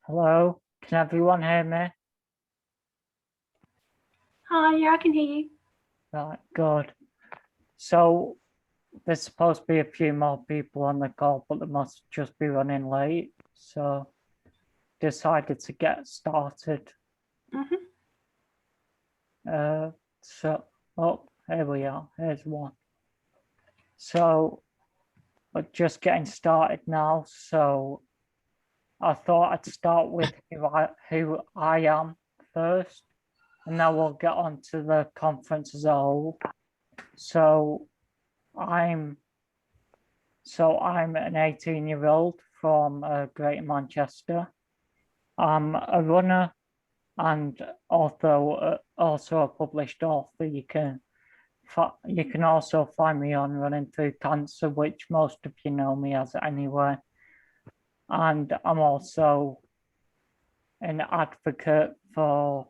Hello, can everyone hear me? Hi, yeah, I can hear you. Right, good. So there's supposed to be a few more people on the call, but they must just be running late. So decided to get started. hmm Uh, so, oh, here we are. Here's one. So we're just getting started now. So I thought I'd start with who I am first, and then we'll get on to the conference as a whole. So I'm I'm an 18-year-old from Greater Manchester. I'm a runner and also a published author. You can also find me on Running Through Cancer, which most of you know me as anyway. And I'm also an advocate for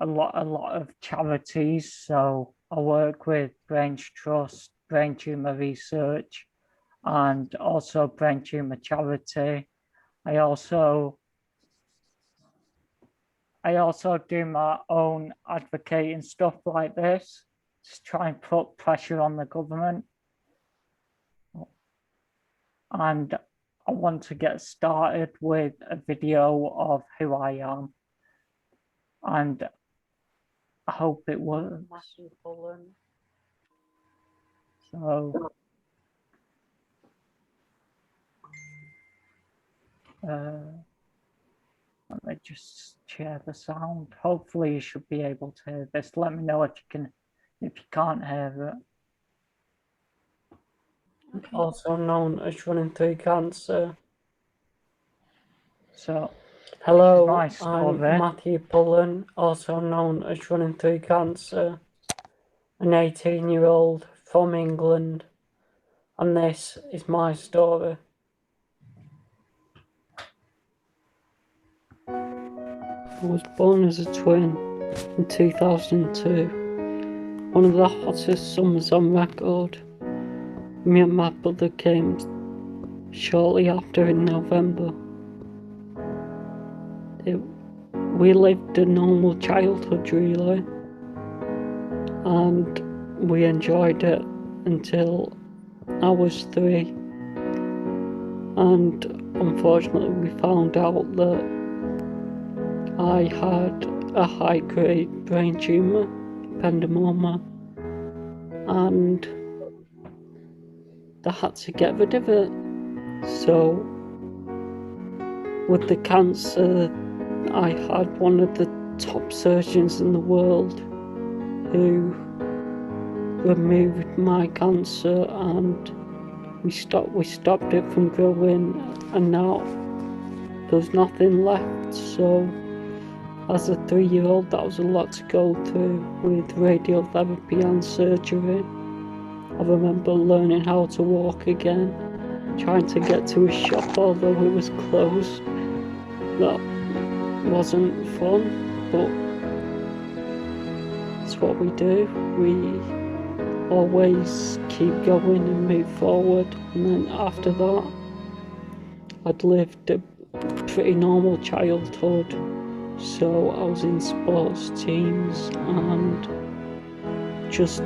a lot of charities. So I work with Brains Trust, Brain Tumor Research, and also Brain Tumor Charity. I also I also do my own advocating stuff like this, just try and put pressure on the government. And I want to get started with a video of who I am, and I hope it works. Matthew Pullen. So let me just share the sound. Hopefully you should be able to hear this. Let me know if you can't hear it. Okay. Also known as Running Through Cancer. So Hello, my I'm story. Matthew Pullen, also known as Running Through Cancer, an 18-year-old from England, and this is my story. I was born as a twin in 2002, one of the hottest summers on record. Me and my brother came shortly after in November. We lived a normal childhood, really, and we enjoyed it until I was 3. And unfortunately, we found out that I had a high-grade brain tumour, ependymoma, and they had to get rid of it. So, with the cancer, I had one of the top surgeons in the world who removed my cancer, and we stopped it from growing, and now there's nothing left. So as a 3-year-old, that was a lot to go through with radiotherapy and surgery. I remember learning how to walk again, trying to get to a shop although it was closed. That wasn't fun, but it's what we do. We always keep going and move forward. And then after that, I'd lived a pretty normal childhood. So I was in sports teams and just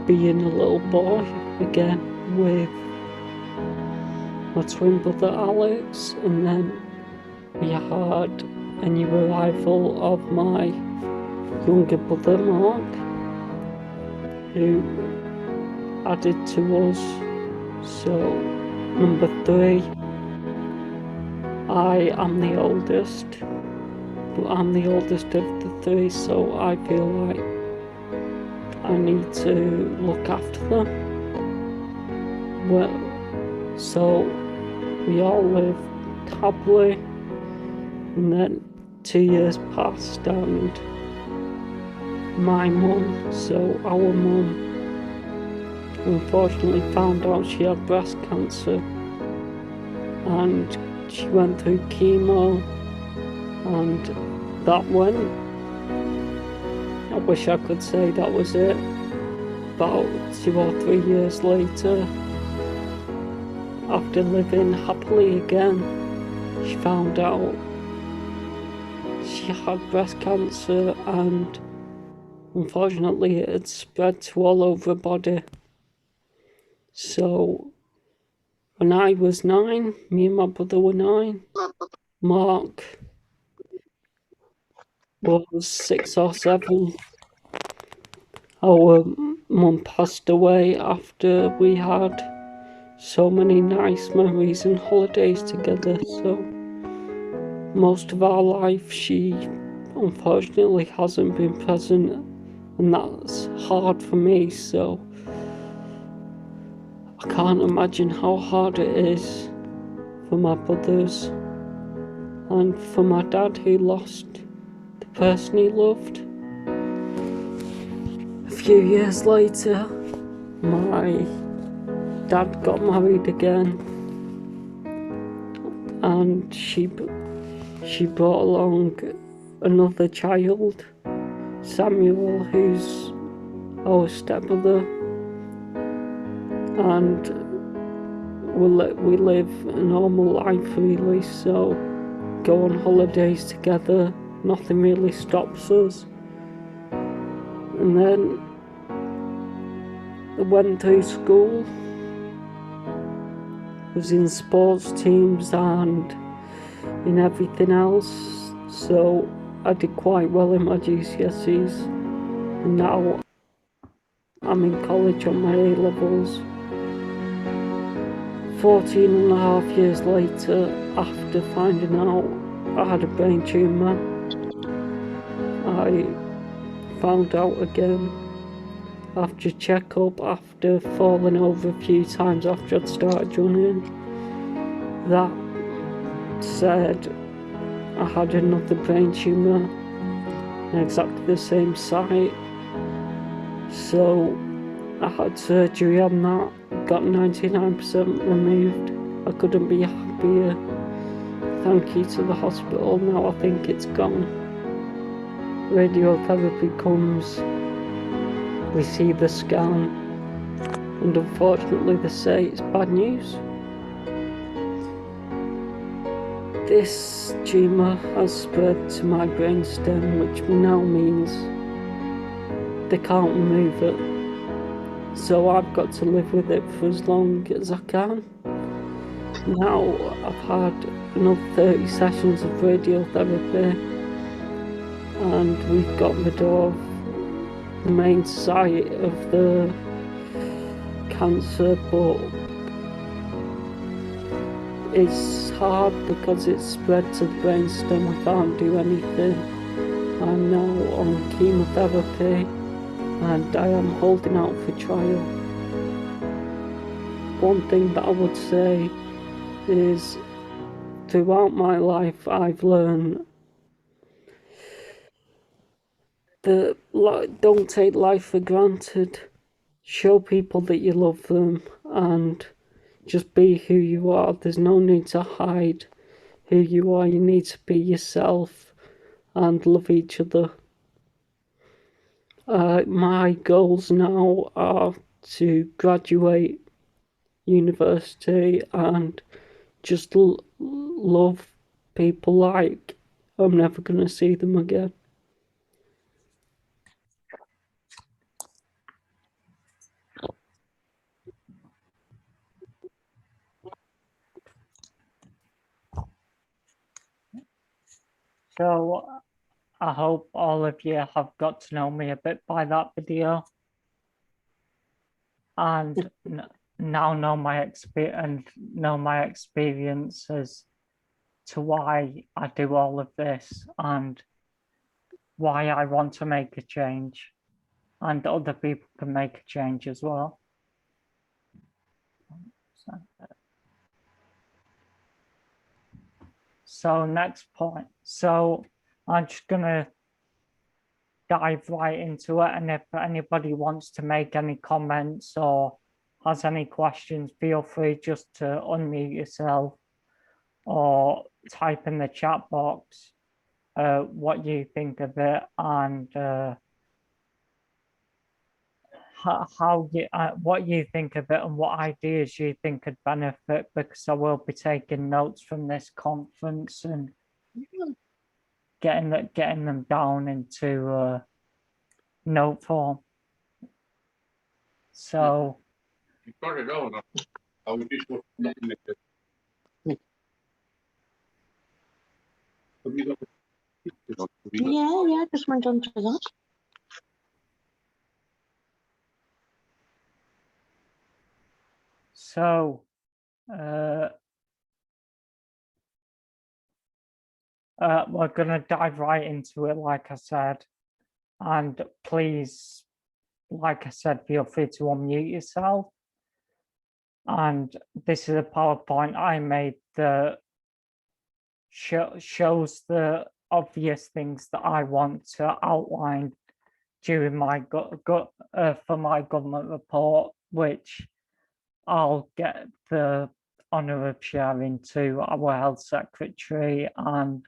being a little boy again with my twin brother Alex, and then we had a new arrival of my younger brother Mark, who added to us. So number 3, I am the oldest, but I'm the oldest of the 3, so I feel like I need to look after them. Well, so we all lived happily, and then 2 years passed, and my mum, so our mum, unfortunately found out she had breast cancer, and she went through chemo, and that went. I wish I could say that was it. About 2 or 3 years later, after living happily again, she found out she had breast cancer, and unfortunately it had spread to all over her body. So when I was 9, me and my brother were 9, Mark was 6 or 7. Our mum passed away after we had so many nice memories and holidays together. So most of our life she unfortunately hasn't been present, and that's hard for me. So I can't imagine how hard it is for my brothers and for my dad, who lost the person he loved. A few years later, my dad got married again, and she brought along another child, Samuel, who's our stepbrother, and we live a normal life really. So go on holidays together, nothing really stops us. And then I went through school, was in sports teams and in everything else, so I did quite well in my GCSEs, and now I'm in college on my A-levels. 14 and a half years later, after finding out I had a brain tumour, I found out again after check-up, after falling over a few times after I'd started running, that said I had another brain tumour in exactly the same site. So I had surgery on that, got 99% removed. I couldn't be happier. Thank you to the hospital. Now I think it's gone. Radiotherapy comes, we see the scan, and unfortunately they say it's bad news. This tumour has spread to my brainstem, which now means they can't remove it. So I've got to live with it for as long as I can. Now I've had another 30 sessions of radiotherapy, and we've got rid of the main site of the cancer, but it's hard because it's spread to the brainstem. We can't do anything. I'm now on chemotherapy, and I am holding out for trial. One thing that I would say is, throughout my life I've learned that don't take life for granted. Show people that you love them and just be who you are. There's no need to hide who you are. You need to be yourself and love each other. My goals now are to graduate university and just love people like I'm never going to see them again. So I hope all of you have got to know me a bit by that video, and now know my experience as to why I do all of this and why I want to make a change, and other people can make a change as well. So next point. So I'm just gonna dive right into it, and if anybody wants to make any comments or has any questions, feel free just to unmute yourself or type in the chat box what you think of it and how you what you think of it and what ideas you think could benefit, because I will be taking notes from this conference and getting them down into note form. So Yeah, just went on to that. so we're gonna dive right into it, like I said, and please, like I said, feel free to unmute yourself. And this is a PowerPoint I made that shows the obvious things that I want to outline during my for my government report, which I'll get the honour of sharing to our health secretary and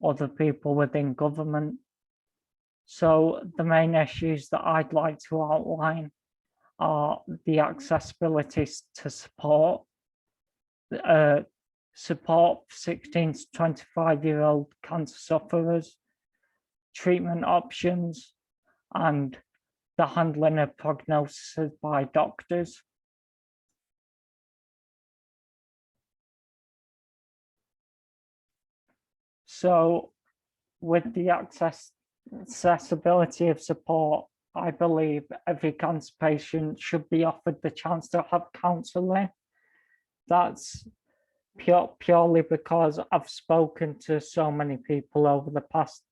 other people within government. So the main issues that I'd like to outline are the accessibility to support, support 16 to 25-year-old cancer sufferers, treatment options, and the handling of prognosis by doctors. So with the accessibility of support, I believe every cancer patient should be offered the chance to have counselling. That's purely because I've spoken to so many people over the past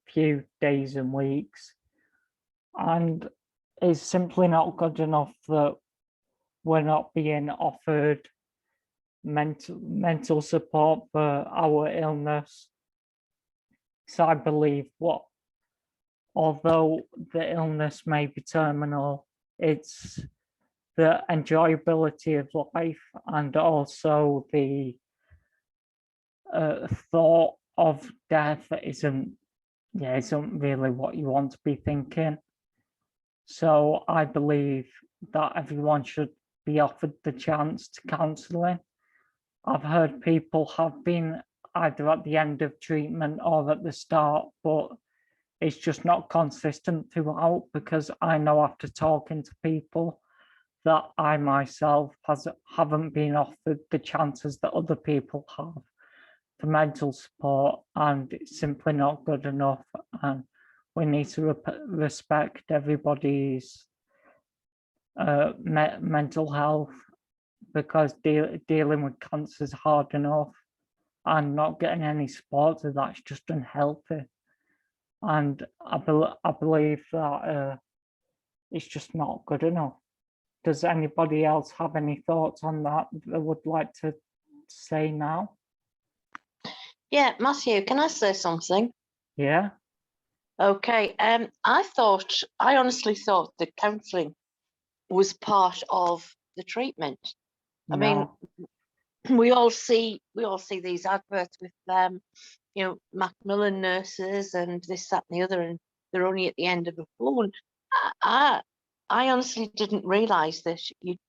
few days and weeks, and it's simply not good enough that we're not being offered mental support for our illness. So I believe although the illness may be terminal, it's the enjoyability of life and also the thought of death isn't really what you want to be thinking. So I believe that everyone should be offered the chance to counselling. I've heard people have been either at the end of treatment or at the start, but it's just not consistent throughout, because I know after talking to people that I myself haven't been offered the chances that other people have for mental support, and it's simply not good enough. And we need to respect everybody's mental health, because dealing with cancer is hard enough, and not getting any support to that's just unhealthy. And I believe that it's just not good enough. Does anybody else have any thoughts on that they would like to say now? Yeah, Matthew, can I say something? Yeah. Okay. I honestly thought that counselling was part of the treatment. I mean, we all see these adverts with Macmillan nurses and this, that, and the other, and they're only at the end of a phone. I honestly didn't realise that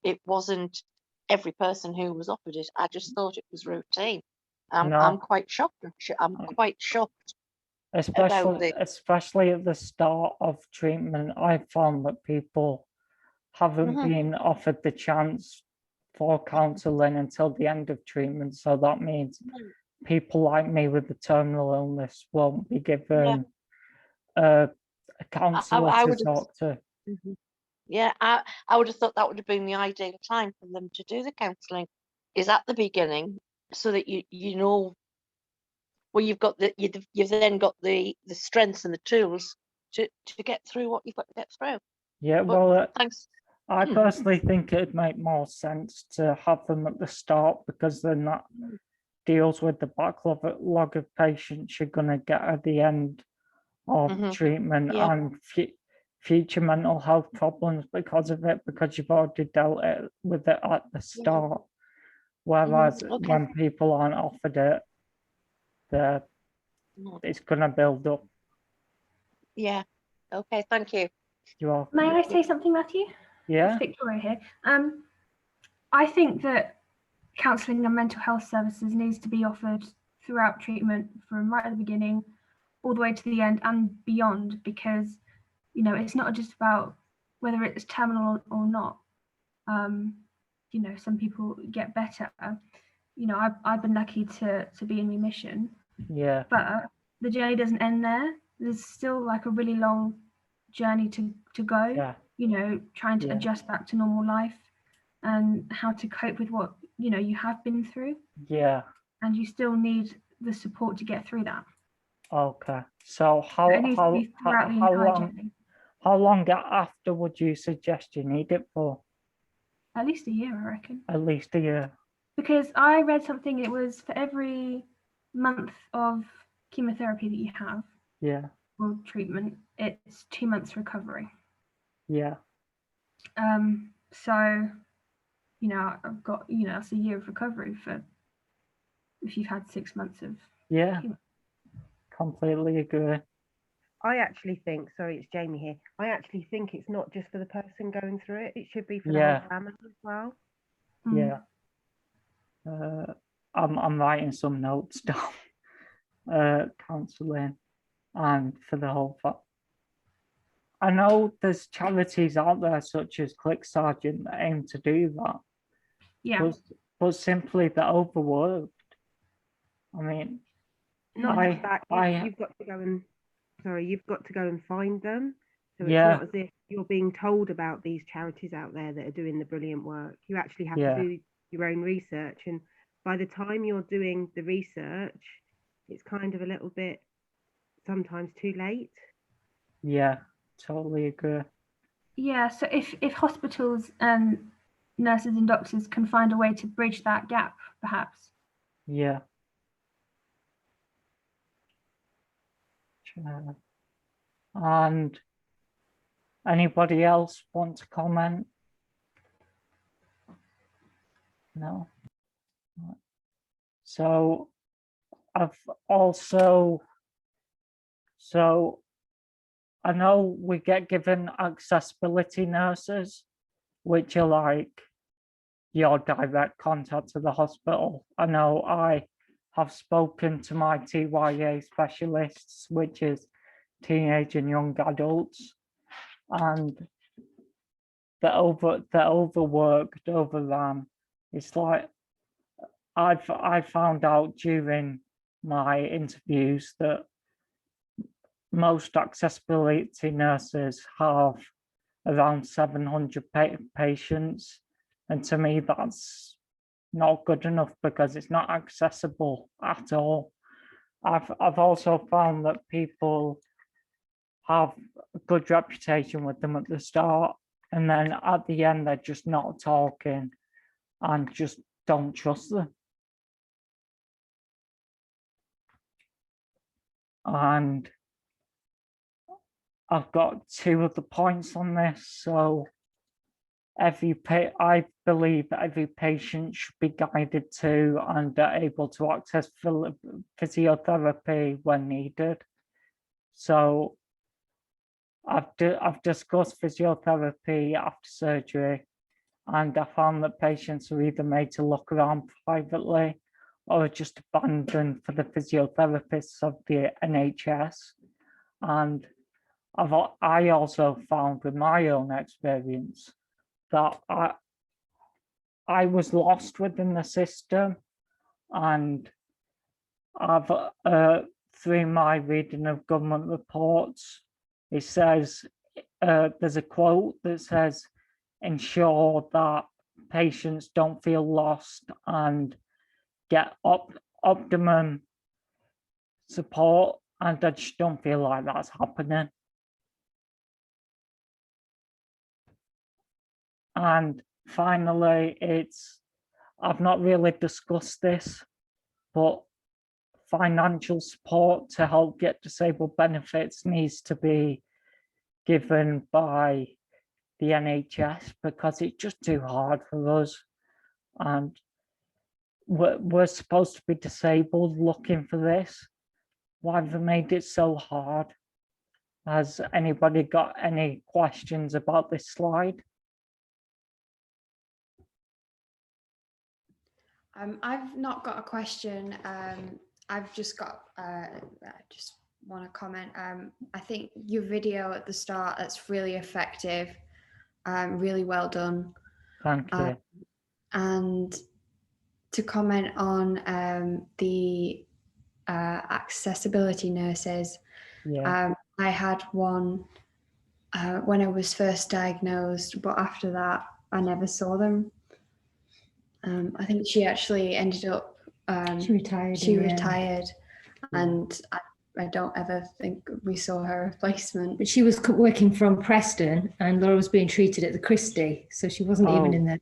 it wasn't every person who was offered it. I just thought it was routine. I'm quite shocked. I'm quite shocked. Especially at the start of treatment, I found that people haven't been offered the chance for counselling until the end of treatment. So that means people like me with the terminal illness won't be given a counsellor to talk to. Yeah, I would have thought that would have been the ideal time for them to do the counselling, is at the beginning, so that you know, well, you've then got the strengths and the tools to get through what you've got to get through. Yeah, but well, thanks. I personally think it'd make more sense to have them at the start, because then that deals with the backlog of patients you're going to get at the end of treatment and future mental health problems because of it, because you've already dealt with it at the start. Whereas when people aren't offered it, it's going to build up. Yeah. Okay. Thank you. You're May I say something, Matthew? yeah, It's Victoria here. I think that counselling and mental health services needs to be offered throughout treatment from right at the beginning all the way to the end and beyond, because it's not just about whether it's terminal or not. Some people get better. I've been lucky to be in remission, yeah, but the journey doesn't end there. There's still like a really long journey to go. yeah, Trying to Yeah. adjust back to normal life and how to cope with what you have been through, yeah. and you still need the support to get through that. Okay. So It needs to be throughout the entire journey. how long after would you suggest you need it for? At least a year, I reckon. At least a year. Because I read something, it was for every month of chemotherapy that you have Yeah, or treatment, it's 2 months recovery. yeah, So, I've got, that's a year of recovery for if you've had 6 months of yeah. chemo. Completely agree. I actually think, sorry, it's Jamie here. I actually think it's not just for the person going through it. It should be for the Yeah. whole family as well. Yeah. I'm writing some notes down. Counselling and for the whole I know there's charities out there such as Click Sergeant that aim to do that, Yeah. but simply they're overworked. I mean, Not I- just that, I- you've got to go and, you've got to go and find them. So Yeah. it's not as if you're being told about these charities out there that are doing the brilliant work. You actually have Yeah. to do your own research. And by the time you're doing the research, it's kind of a little bit sometimes too late. yeah, totally agree. Yeah, so if hospitals and nurses and doctors can find a way to bridge that gap, perhaps. Yeah. Sure. And anybody else want to comment? No. Right. So I've also, so I know we get given accessibility nurses, which are like your direct contact to the hospital. I know I have spoken to my TYA specialists, which is teenage and young adults, and they're overworked, overrun. It's like I found out during my interviews that most accessibility nurses have around 700 patients, and to me that's not good enough because it's not accessible at all. I've also found that people have a good reputation with them at the start, and then at the end they're just not talking and just don't trust them. And I've got 2 other points on this. So I believe that every patient should be guided to and able to access physiotherapy when needed. So I've discussed physiotherapy after surgery, and I found that patients are either made to look around privately or just abandoned for the physiotherapists of the NHS. And I also found with my own experience that I was lost within the system, and I've through my reading of government reports, it says there's a quote that says, ensure that patients don't feel lost and get optimum support, and I just don't feel like that's happening. And finally, I've not really discussed this, but financial support to help get disabled benefits needs to be given by the NHS because it's just too hard for us. And we're supposed to be disabled looking for this. Why have they made it so hard? Has anybody got any questions about this slide? I've not got a question. I've just got, I just want to comment. I think your video at the start, that's really effective, really well done. Thank you. And to comment on the accessibility nurses, Yeah, I had one when I was first diagnosed, but after that, I never saw them. I think she actually ended up. She retired. She in the end. retired, and I don't ever think we saw her replacement. But she was working from Preston, and Laura was being treated at the Christie, so she wasn't even in the.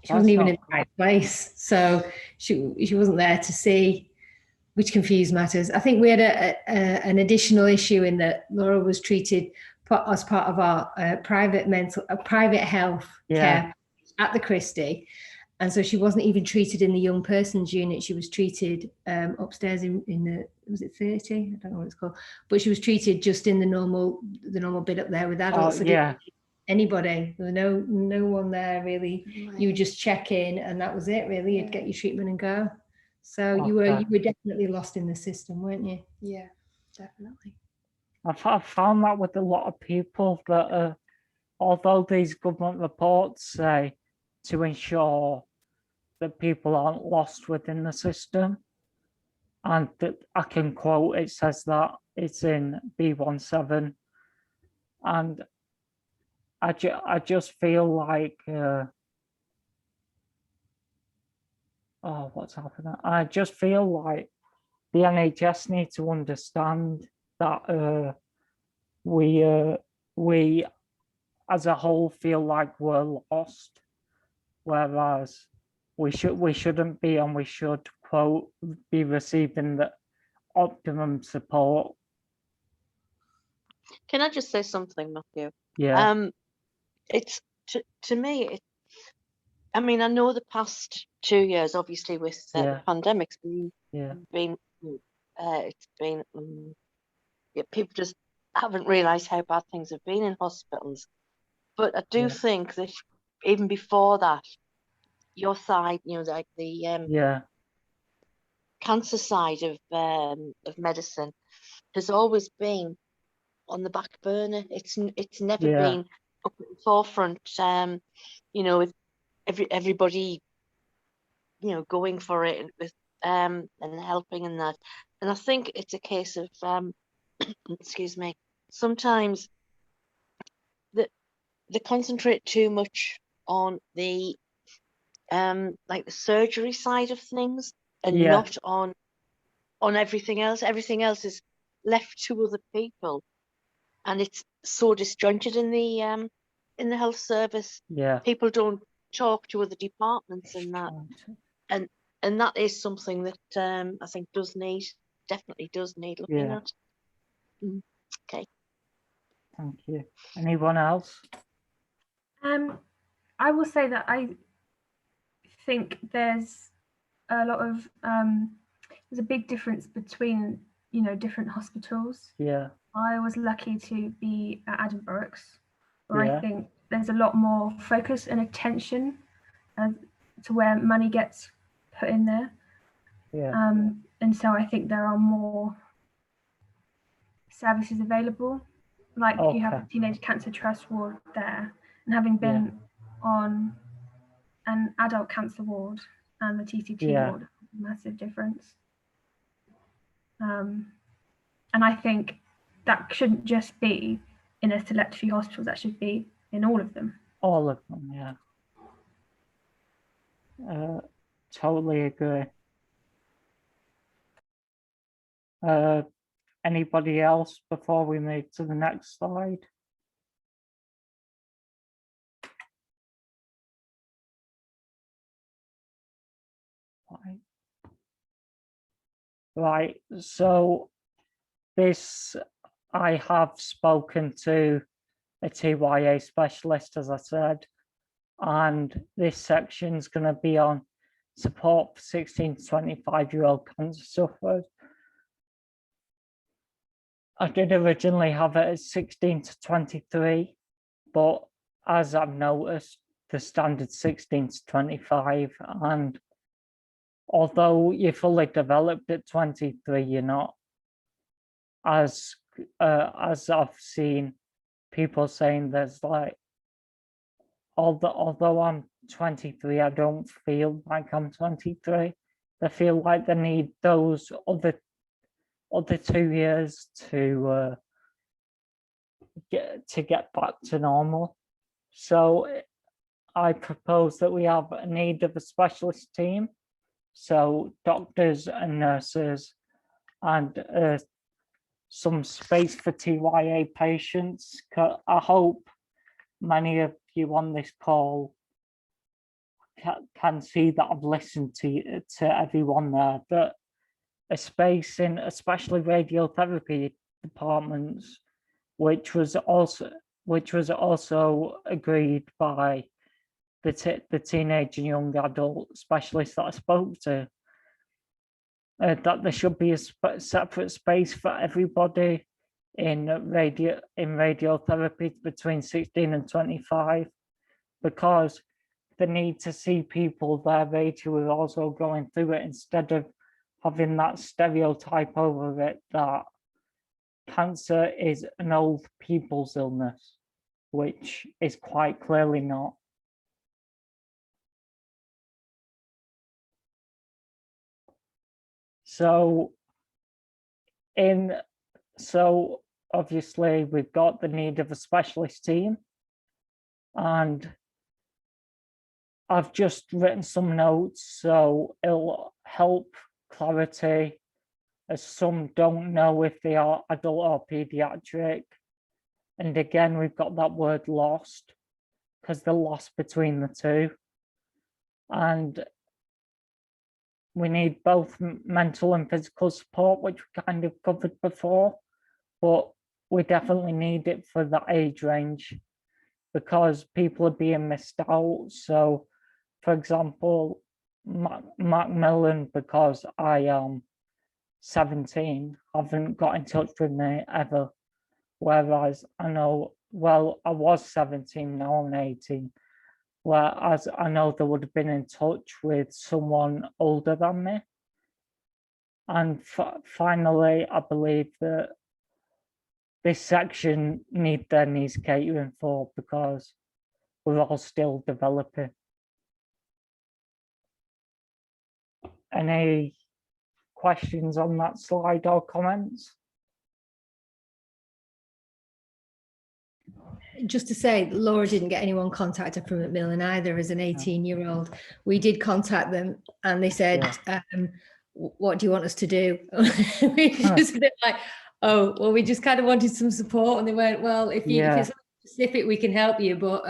She wasn't even in the right place, so she wasn't there to see, which confused matters. I think we had an additional issue in that Laura was treated as part of our private health care at the Christie. And so she wasn't even treated in the young persons unit. She was treated upstairs in the, was it 30? I don't know what it's called. But she was treated just in the normal bit up there with adults. Oh, yeah. Anybody. There was no one there really. Right. You would just check in and that was it really. You'd get your treatment and go. So you were definitely lost in the system, weren't you? Yeah, definitely. I've found that with a lot of people that although these government reports say to ensure that people aren't lost within the system, and that I can quote, it says that it's in B17, and I just feel like what's happening? I just feel like the NHS need to understand that we as a whole feel like we're lost, whereas we shouldn't be, and we should, quote, be receiving the optimum support. Can I just say something, Matthew? Yeah. It's to me. I mean, I know the past 2 years, obviously, with the pandemic's been, it's been, people just haven't realised how bad things have been in hospitals. But I do think that even before that, your side, like the cancer side of medicine has always been on the back burner. It's never been up at the forefront. With everybody, going for it with and helping and that. And I think it's a case of excuse me. Sometimes they concentrate too much on the like the surgery side of things, and not on everything else. Everything else is left to other people, and it's so disjointed in the health service. People don't talk to other departments and that, and that is something that I think definitely does need looking at. Okay, thank you. Anyone else? I will say that I think there's a lot of there's a big difference between different hospitals. I was lucky to be at Addenbrooke's, where I think there's a lot more focus and attention to where money gets put in there. And so I think there are more services available. Like you have the Teenage Cancer Trust ward there, and having been on an adult cancer ward and the TCT ward, massive difference. And I think that shouldn't just be in a select few hospitals, that should be in all of them. All of them, totally agree. Anybody else before we move to the next slide? Right, so this, I have spoken to a TYA specialist, as I said, and this section is going to be on support for 16 to 25-year-old cancer sufferers. I did originally have it as 16 to 23, but as I've noticed, the standard 16 to 25, and although you're fully developed at 23, you're not, as I've seen people saying, there's like, although I'm 23, I don't feel like I'm 23. I feel like they need those other 2 years to get back to normal. So I propose that we have a need of a specialist team, so doctors and nurses, and some space for TYA patients. I hope many of you on this call can see that I've listened to everyone there, that a space in especially radiotherapy departments, which was also agreed by the teenage and young adult specialists that I spoke to, that there should be a separate space for everybody in radiotherapy between 16 and 25, because the need to see people their age who are also going through it, instead of having that stereotype over it that cancer is an old people's illness, which is quite clearly not. So obviously we've got the need of a specialist team, and I've just written some notes so it'll help clarity, as some don't know if they are adult or pediatric. And again, we've got that word lost, because they're lost between the two. And we need both mental and physical support, which we kind of covered before, but we definitely need it for that age range, because people are being missed out. So, for example, Macmillan, because I am 17, haven't got in touch with me ever. Whereas I know, well, I was 17, now I'm 18. Whereas I know they would have been in touch with someone older than me. And finally, I believe that this section needs catering for, because we're all still developing. Any questions on that slide or comments? Just to say, Laura didn't get anyone contacted from Macmillan either as an 18-year-old. We did contact them and they said, what do you want us to do? We just a bit like, oh, well, we just kind of wanted some support. And they went, well, if it's specific, we can help you, but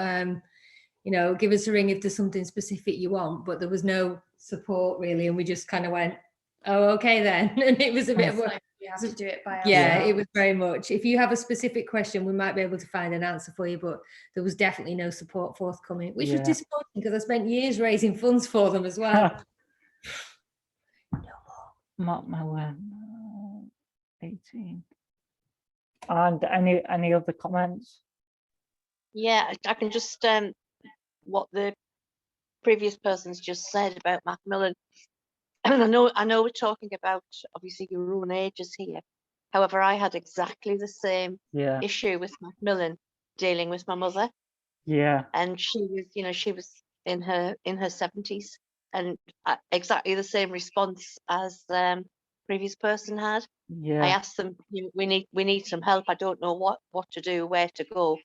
you know, give us a ring if there's something specific you want. But there was no support really, and we just kind of went, oh, okay then. And it was a bit of a, we have to do it by ourselves. It was very much, if you have a specific question, we might be able to find an answer for you, but there was definitely no support forthcoming, which was disappointing, because I spent years raising funds for them as well. Macmillan, 18. And any other comments? Yeah, I can just what the previous person's just said about Macmillan. And I know we're talking about obviously your own ages here. However, I had exactly the same issue with Macmillan dealing with my mother. Yeah. And she was, you know, she was in her 70s, and exactly the same response as previous person had. Yeah. I asked them, we need some help. I don't know what to do, where to go,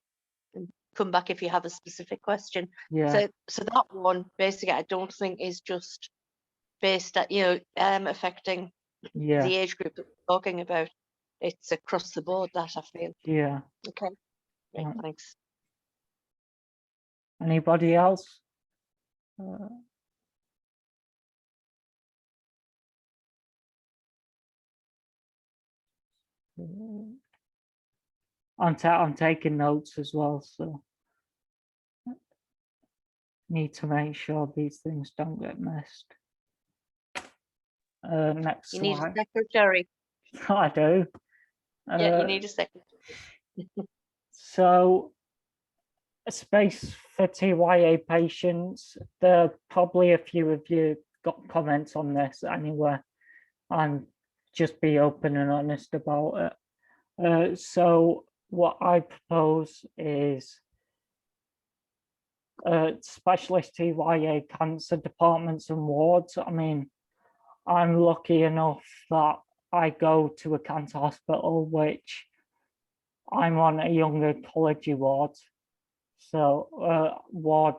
and come back if you have a specific question. Yeah. So that one basically I don't think is just based at, you know, affecting the age group that we're talking about. It's across the board that I feel. Yeah. Okay. Right, thanks. Anybody else? I'm taking notes as well, so need to make sure these things don't get missed. Next You need a slide. secretary. I do. Yeah, you need a second. So a space for TYA patients. There probably a few of you got comments on this anyway, and just be open and honest about it. So what I propose is specialist TYA cancer departments and wards. I mean, I'm lucky enough that I go to a cancer hospital, which I'm on a young oncology ward, so ward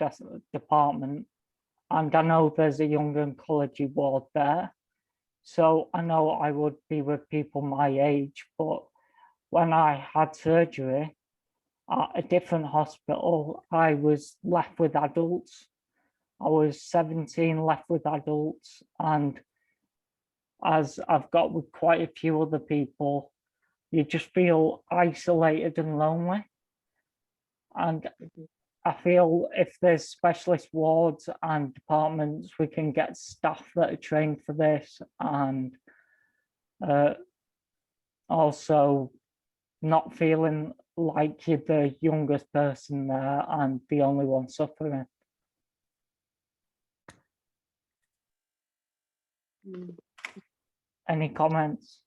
department, and I know there's a young oncology ward there. So I know I would be with people my age, but when I had surgery at a different hospital, I was left with adults. I was 17, left with adults, and as I've got with quite a few other people, you just feel isolated and lonely. And I feel if there's specialist wards and departments, we can get staff that are trained for this, and also not feeling like you're the youngest person there and the only one suffering. Any comments?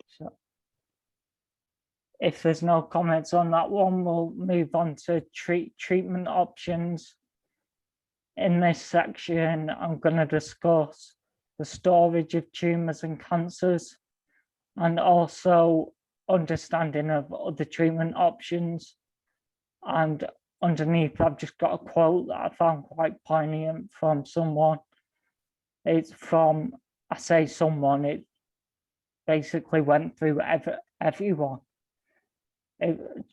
So if there's no comments on that one, we'll move on to treatment options. In this section, I'm going to discuss the storage of tumours and cancers, and also understanding of other treatment options. And underneath, I've just got a quote that I found quite poignant from someone. It's from, I say someone, it basically went through everyone.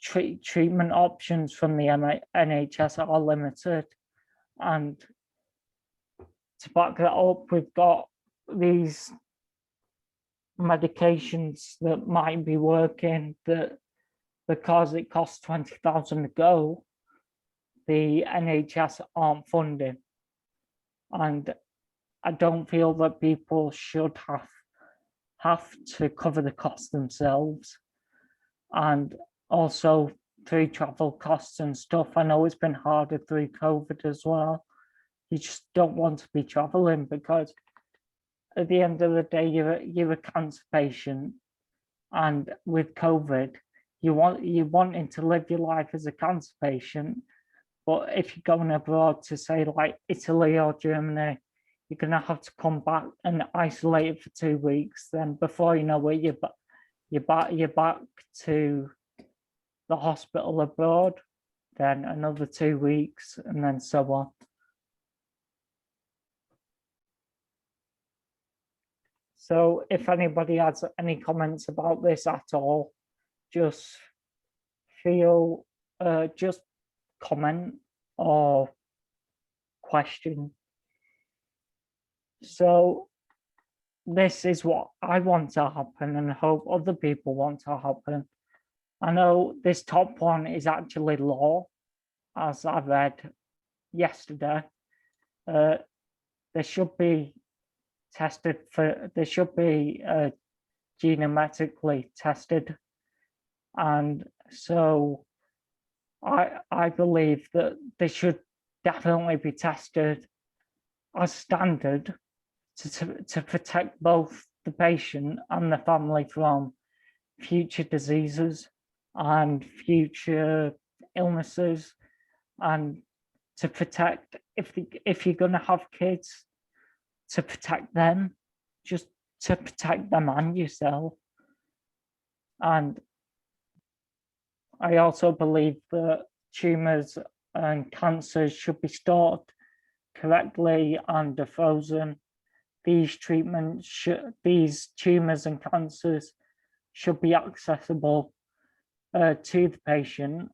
Treatment options from the NHS are limited, and to back that up, we've got these medications that might be working, that because it costs 20,000 to go, the NHS aren't funding. And I don't feel that people should have to cover the cost themselves. And also through travel costs and stuff, I know it's been harder through COVID as well. You just don't want to be traveling, because at the end of the day, you're a cancer patient, and with COVID, you're wanting to live your life as a cancer patient. But if you're going abroad to, say, like Italy or Germany, you're gonna have to come back and isolate it for 2 weeks. Then before you know it, you're back to the hospital abroad. Then another 2 weeks, and then so on. So if anybody has any comments about this at all, just just comment or question. So this is what I want to happen, and hope other people want to happen. I know this top one is actually law, as I read yesterday. There should be genetically tested, and so I believe that they should definitely be tested as standard to protect both the patient and the family from future diseases and future illnesses, and to protect, if you're going to have kids, to protect them, just to protect them and yourself. And I also believe that tumours and cancers should be stored correctly and frozen. These these tumours and cancers should be accessible to the patient.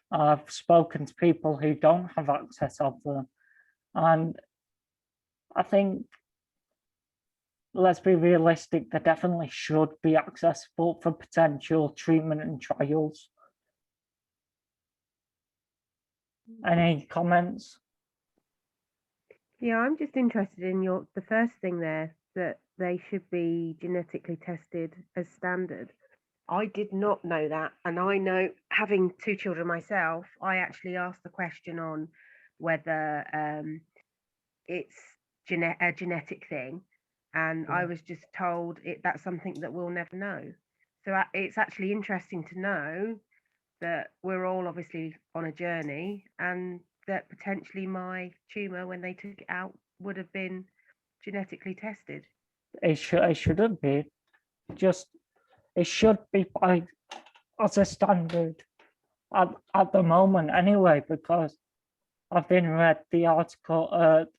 I've spoken to people who don't have access of them, and I think, let's be realistic, they definitely should be accessible for potential treatment and trials. Any comments? Yeah, I'm just interested in the first thing there, that they should be genetically tested as standard. I did not know that, and I know, having 2 children myself, I actually asked the question on whether it's a genetic thing, and I was just told that's something that we'll never know. So it's actually interesting to know that we're all obviously on a journey, and that potentially my tumour, when they took it out, would have been genetically tested. It shouldn't be. Just it should be by as a standard at the moment anyway, because I've been read the article,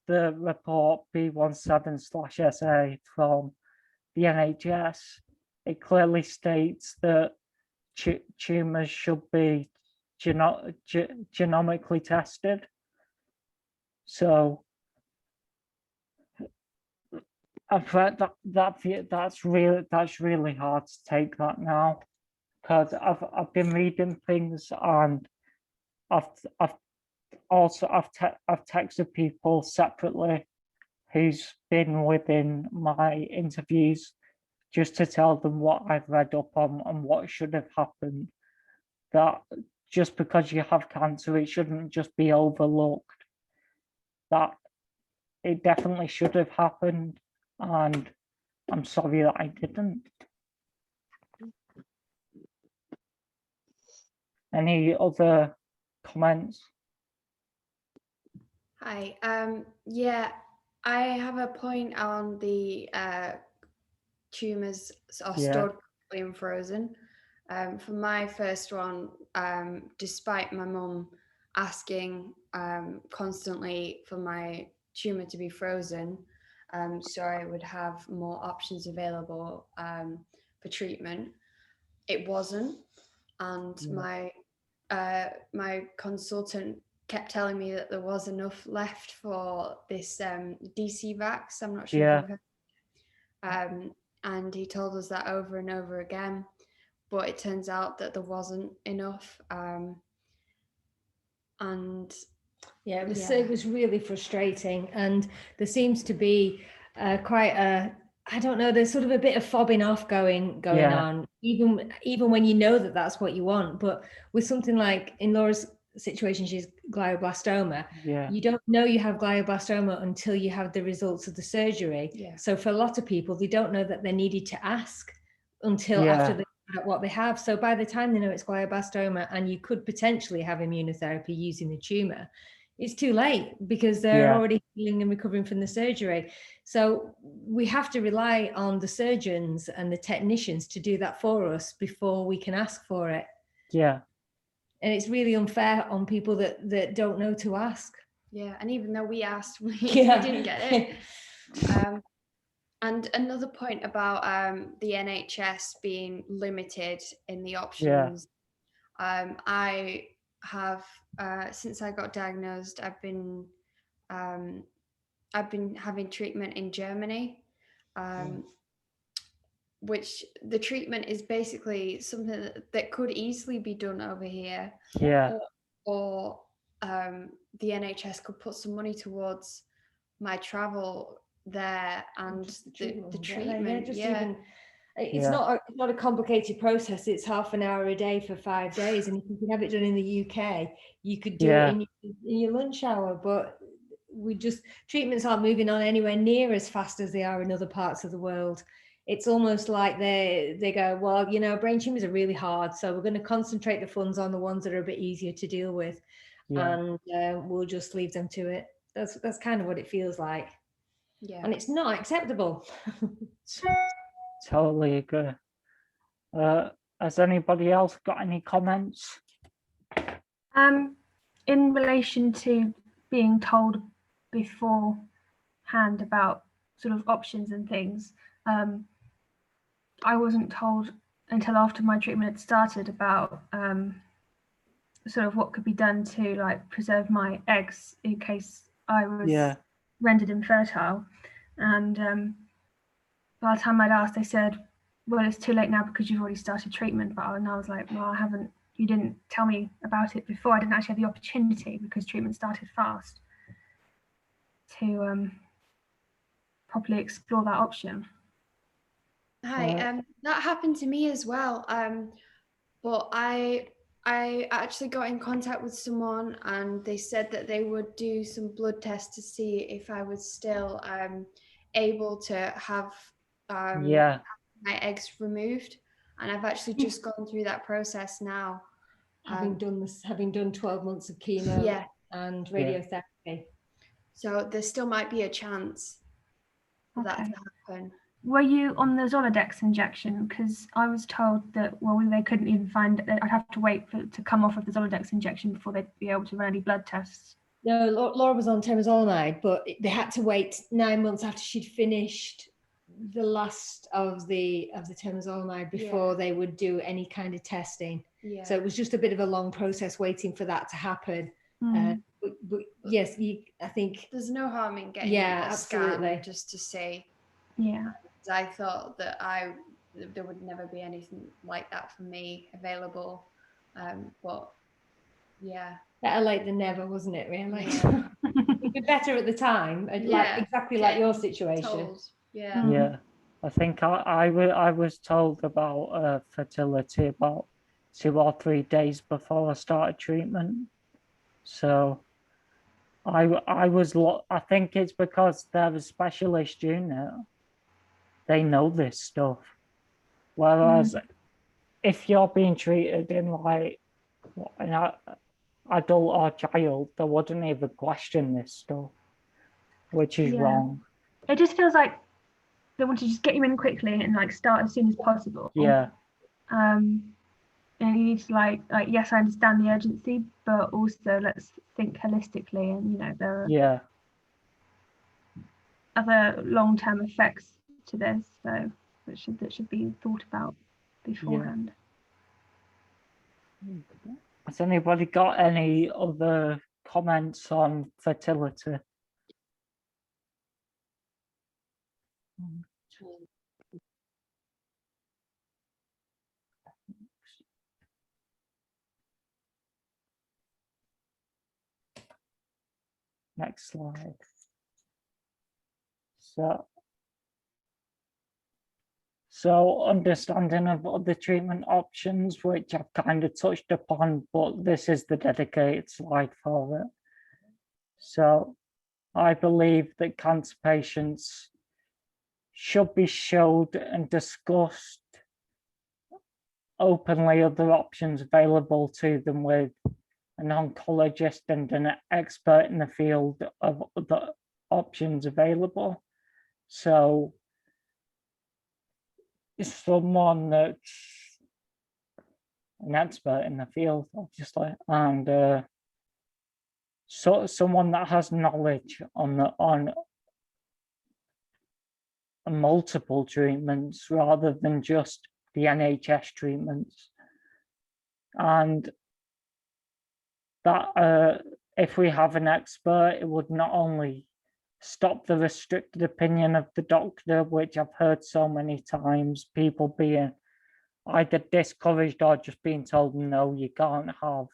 the report B17/SA from the NHS. It clearly states that tumours should be genomically tested. So I've read that's really hard to take that now, because I've been reading things, and I've texted people separately who's been within my interviews, just to tell them what I've read up on and what should have happened. That just because you have cancer, it shouldn't just be overlooked. That it definitely should have happened, and I'm sorry that I didn't. Any other comments? Hi. Yeah, I have a point on the tumours are stored and frozen. For my first one, despite my mum asking constantly for my tumour to be frozen, so I would have more options available for treatment, it wasn't, and my consultant kept telling me that there was enough left for this DC-Vax. I'm not sure if you've heard. And he told us that over and over again, but it turns out that there wasn't enough. And yeah, it was really frustrating, and there seems to be quite a, I don't know, there's sort of a bit of fobbing off going on, even when you know that that's what you want. But with something like, in Laura's situation, she's glioblastoma. You don't know you have glioblastoma until you have the results of the surgery. So for a lot of people, they don't know that they needed to ask until after they find out what they have. So by the time they know it's glioblastoma and you could potentially have immunotherapy using the tumor, it's too late, because they're already healing and recovering from the surgery. So we have to rely on the surgeons and the technicians to do that for us before we can ask for it. Yeah. And it's really unfair on people that don't know to ask. Yeah, and even though we asked, we didn't get it. And another point about the NHS being limited in the options. I have since I got diagnosed, I've been having treatment in Germany, which the treatment is basically something that could easily be done over here. Or the NHS could put some money towards my travel there and the treatment. It's not a complicated process. It's half an hour a day for 5 days, and if you can have it done in the UK, you could do it in your lunch hour. But treatments aren't moving on anywhere near as fast as they are in other parts of the world. It's almost like they go, well, brain tumors are really hard, so we're going to concentrate the funds on the ones that are a bit easier to deal with, and we'll just leave them to it. That's kind of what it feels like. And it's not acceptable. Totally agree. Has anybody else got any comments? In relation to being told beforehand about sort of options and things, I wasn't told until after my treatment had started about sort of what could be done to like preserve my eggs in case I was rendered infertile. And by the time I'd asked, they said, well, it's too late now because you've already started treatment. And I was like, well, I haven't you didn't tell me about it before, I didn't actually have the opportunity, because treatment started fast, to properly explore that option. Hi, that happened to me as well. But I actually got in contact with someone, and they said that they would do some blood tests to see if I was still able to have Yeah, my eggs removed. And I've actually just gone through that process now. Having done 12 months of chemo Yeah. and Yeah. radiotherapy. So there still might be a chance for that Okay. to happen. Were you on the Zoladex injection? Because I was told that, well, they couldn't even find it. I'd have to wait for it to come off of the Zoladex injection before they'd be able to run any blood tests. No, Laura was on temozolomide, but they had to wait 9 months after she'd finished the last of the temozolomide before they would do any kind of testing. Yeah. So it was just a bit of a long process waiting for that to happen. But yes, I think there's no harm in getting Yeah, a absolutely. scan just to see. Yeah. I thought that there would never be anything like that for me available, but yeah, better late than never, wasn't it? Really, Yeah. it'd be better at the time, and Yeah, exactly like your getting situation. told. Yeah. yeah. I think I was told about fertility about 2 or 3 days before I started treatment. So I think it's because they're a specialist unit. They know this stuff. Whereas if you're being treated in like an adult or child, they wouldn't even question this stuff, which is Yeah. wrong. It just feels like they want to just get you in quickly and like start as soon as possible. Yeah, And you need to like yes, I understand the urgency, but also let's think holistically, and there are yeah, other long-term effects to this, so that should be thought about beforehand. Has anybody got any other comments on fertility? Next slide. So understanding of other treatment options, which I've kind of touched upon, but this is the dedicated slide for it. So I believe that cancer patients should be showed and discussed openly other options available to them with an oncologist and an expert in the field of the options available. So someone that's an expert in the field, obviously, and so someone that has knowledge on multiple treatments rather than just the NHS treatments, and that if we have an expert, it would not only stop the restricted opinion of the doctor, which I've heard so many times, people being either discouraged or just being told, no, you can't have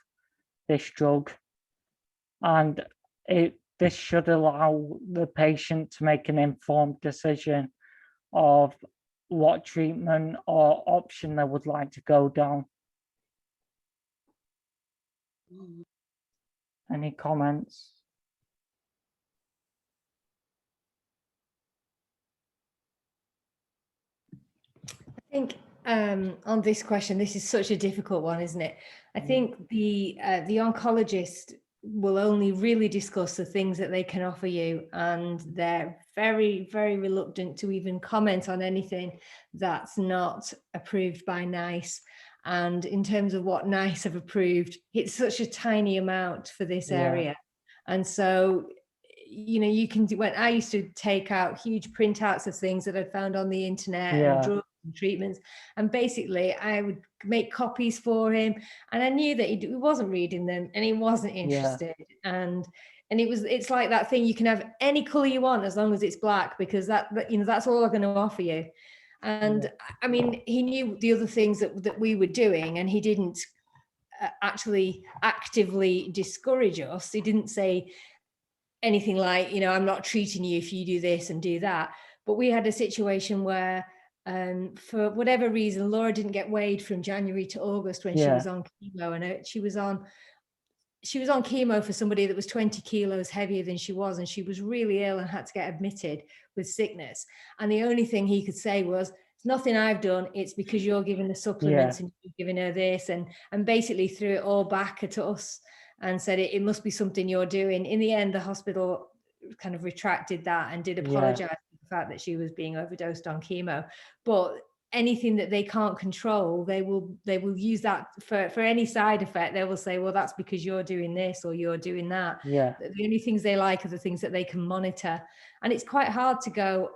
this drug. And this should allow the patient to make an informed decision of what treatment or option they would like to go down. Any comments? I think on this question, this is such a difficult one, isn't it? I think the oncologist will only really discuss the things that they can offer you, and they're very, very reluctant to even comment on anything that's not approved by NICE. And in terms of what NICE have approved, it's such a tiny amount for this area. And so, you can do, when I used to take out huge printouts of things that I'd found on the internet and drugs and treatments, and basically I would make copies for him, and I knew that he wasn't reading them and he wasn't interested. And it's like that thing, you can have any color you want as long as it's black, because that's all I'm going to offer you. And I mean, he knew the other things that we were doing, and he didn't actually actively discourage us. He didn't say anything like, you know, I'm not treating you if you do this and do that. But we had a situation where for whatever reason, Laura didn't get weighed from January to August when she was on chemo, and she was on chemo for somebody that was 20 kilos heavier than she was, and she was really ill and had to get admitted with sickness. And the only thing he could say was, it's nothing I've done, it's because you're giving the supplements and you're giving her this, and basically threw it all back at us and said it must be something you're doing. In the end, the hospital kind of retracted that and did apologize for the fact that she was being overdosed on chemo. But anything that they can't control, they will use that for any side effect. They will say, well, that's because you're doing this or you're doing that. The only things they like are the things that they can monitor. And it's quite hard to go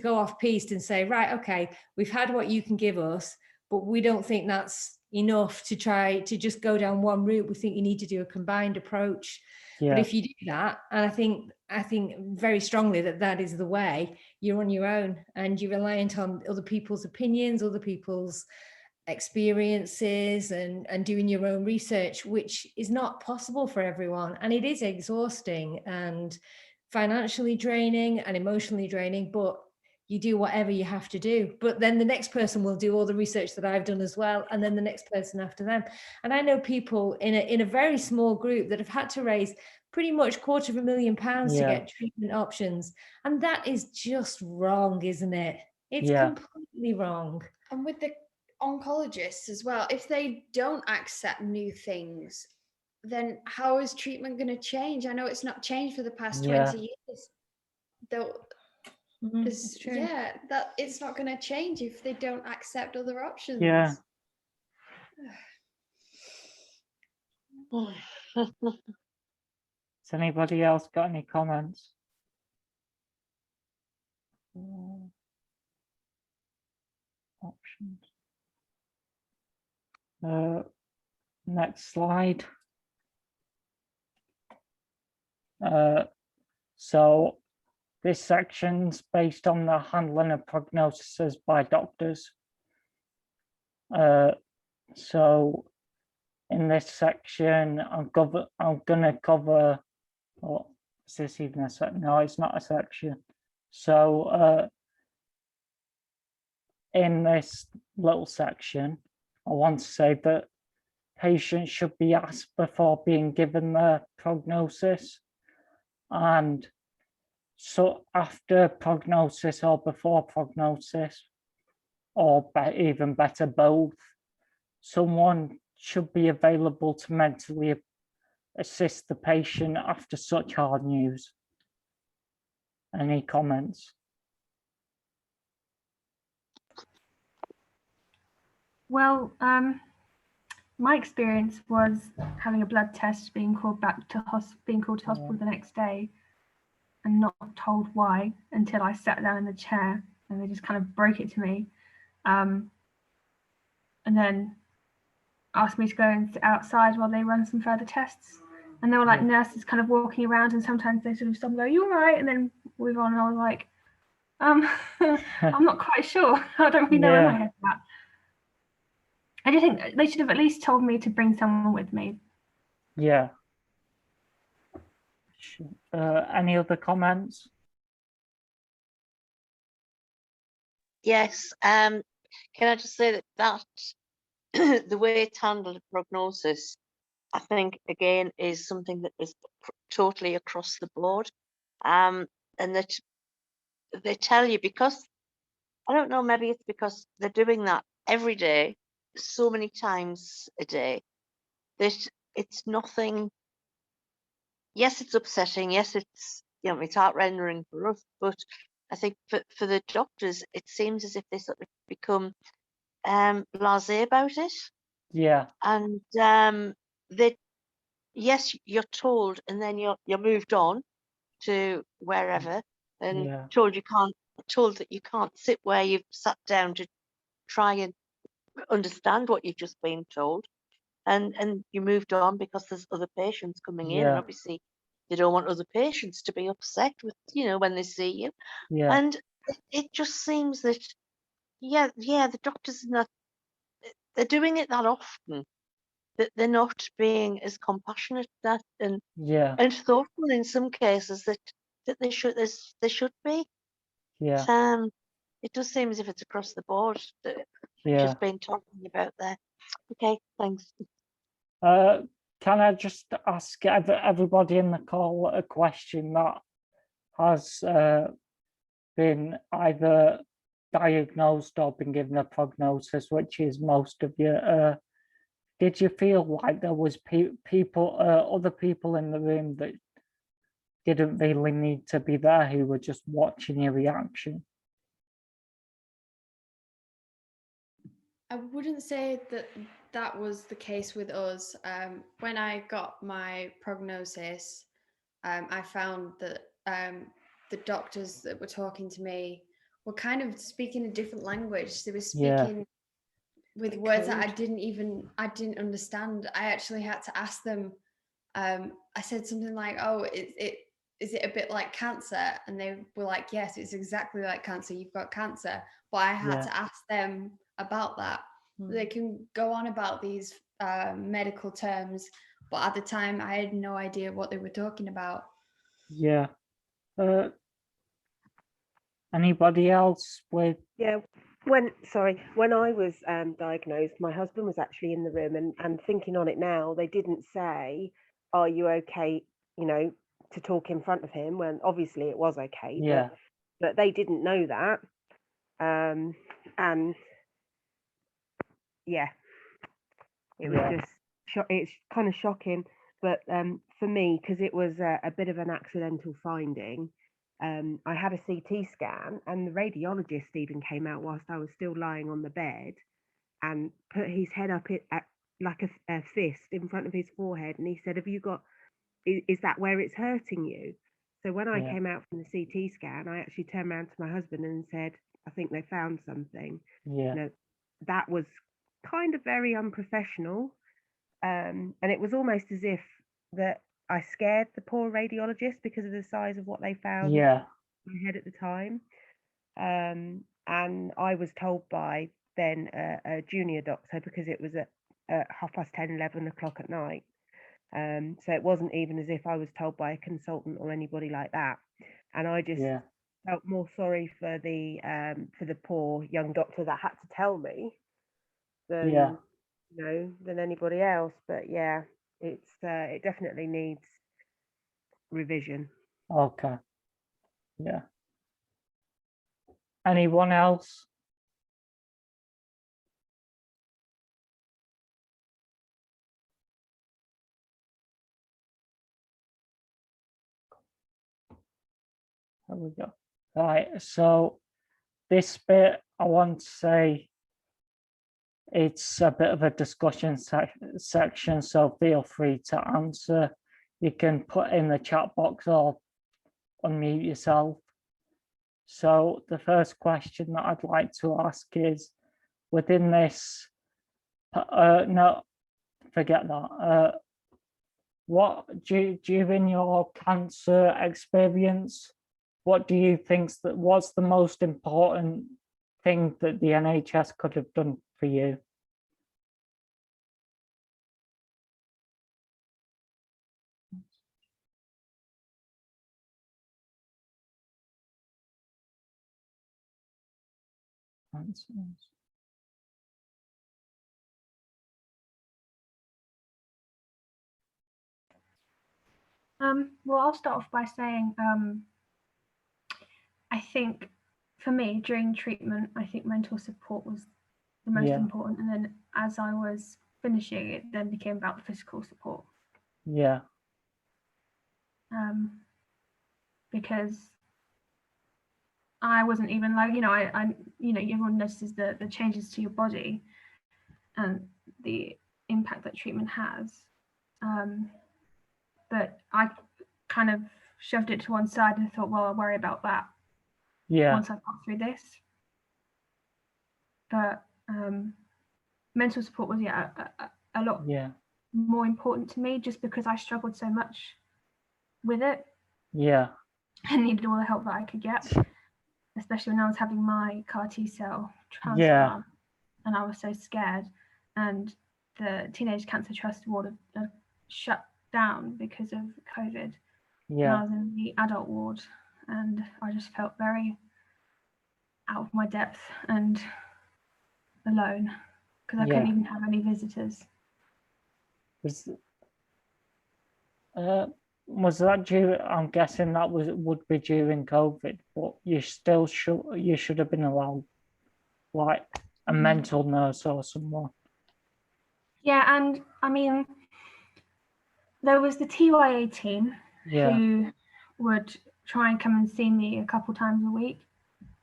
off piste and say, right, okay, we've had what you can give us, but we don't think that's enough to try to just go down one route. We think you need to do a combined approach. But if you do that, and I think very strongly that is the way, you're on your own and you're reliant on other people's opinions, other people's experiences, and doing your own research, which is not possible for everyone. And it is exhausting and financially draining and emotionally draining, but you do whatever you have to do. But then the next person will do all the research that I've done as well, and then the next person after them. And I know people in a very small group that have had to raise pretty much £250,000 to get treatment options. And that is just wrong, isn't it? It's completely wrong. And with the oncologists as well, if they don't accept new things, then how is treatment going to change? I know it's not changed for the past 20 years. Though, It's true. that it's not going to change if they don't accept other options. Has anybody else got any comments? Options. Next slide. So this section's based on the handling of prognoses by doctors. So in this section, I'm gonna cover, oh, is this even a section? No, it's not a section. So in this little section, I want to say that patients should be asked before being given their prognosis, and so after prognosis or before prognosis, or even better, both, someone should be available to mentally assist the patient after such hard news. Any comments? Well, my experience was having a blood test, being called to hospital the next day, and not told why until I sat down in the chair, and they just kind of broke it to me, and then asked me to go and sit outside while they run some further tests. And there were like nurses kind of walking around, and sometimes they sort of stop and go, "You all right?" and then move on. And I was like, I'm not quite sure. I don't really know where my head's at. I do think they should have at least told me to bring someone with me. Yeah. Any other comments? Yes. Can I just say that the way it's handled prognosis, I think again is something that is totally across the board, and that they tell you, because I don't know, maybe it's because they're doing that every day, so many times a day, that it's nothing. Yes, it's upsetting. Yes, it's, you know, it's heart-rendering for us, but I think for the doctors, it seems as if they sort of become blasé about it. Yeah. And yes, you're told, and then you're moved on to wherever, and told that you can't sit where you've sat down to try and understand what you've just been told, and you moved on because there's other patients coming in, and obviously they don't want other patients to be upset with, you know, when they see you. And it just seems that the doctors are not, they're doing it that often that they're not being as compassionate and Yeah, thoughtful in some cases that they should be. yeah, It does seem as if it's across the board that yeah. just been talking about there. Okay, thanks. Can I just ask everybody in the call a question that has been either diagnosed or been given a prognosis, which is most of you? Did you feel like there was people, other people in the room that didn't really need to be there, who were just watching your reaction? I wouldn't say that that was the case with us. When I got my prognosis, I found that the doctors that were talking to me were kind of speaking a different language. They were speaking with words that I didn't understand. I actually had to ask them. I said something like, "Oh, is it a bit like cancer?" And they were like, "Yes, it's exactly like cancer. You've got cancer." But I had to ask them about that. They can go on about these medical terms, but at the time I had no idea what they were talking about. Yeah. Anybody else with? Yeah, when I was diagnosed, my husband was actually in the room, and thinking on it now, they didn't say, "Are you okay?" To talk in front of him, when obviously it was okay, Yeah, but they didn't know that, and yeah, it was Yeah. just it's kind of shocking, but for me, because it was a bit of an accidental finding. I had a CT scan, and the radiologist even came out whilst I was still lying on the bed and put his head up at like a fist in front of his forehead, and he said, "Have you got? Is that where it's hurting you?" So when I Yeah. came out from the CT scan, I actually turned around to my husband and said, "I think they found something." Yeah. You know, that was kind of very unprofessional, and it was almost as if that I scared the poor radiologist because of the size of what they found Yeah. in my head at the time. And I was told by then a junior doctor, because it was at 10:30, 11 o'clock at night. So it wasn't even as if I was told by a consultant or anybody like that. And I just Yeah. felt more sorry for the poor young doctor that had to tell me than Yeah. than anybody else. But yeah, it definitely needs revision. Okay. Yeah. Anyone else? There we go. Right. So this bit, I want to say it's a bit of a discussion section, so feel free to answer. You can put in the chat box or unmute yourself. So the first question that I'd like to ask is, within this, no, forget that. What during your cancer experience, what do you think that was the most important thing that the NHS could have done for you? Answers. Well, I'll start off by saying I think for me during treatment, I think mental support was the most Yeah. important, and then as I was finishing, it then became about the physical support. Yeah. Because I wasn't even like, I everyone notices the changes to your body and the impact that treatment has. But I kind of shoved it to one side and thought, well, I'll worry about that Yeah. once I've got through this. But mental support was a lot Yeah. more important to me, just because I struggled so much with it. Yeah. I needed all the help that I could get, especially when I was having my CAR T cell transplant. Yeah. And I was so scared. And the Teenage Cancer Trust ward had shut down because of COVID. And I Yeah. was in the adult ward, and I just felt very out of my depth and alone because I couldn't Yeah. even have any visitors. Was that due? I'm guessing that would be during COVID, but you should have been allowed like a mental nurse or someone. Yeah, and I mean, there was the TYA team Yeah. who would try and come and see me a couple times a week.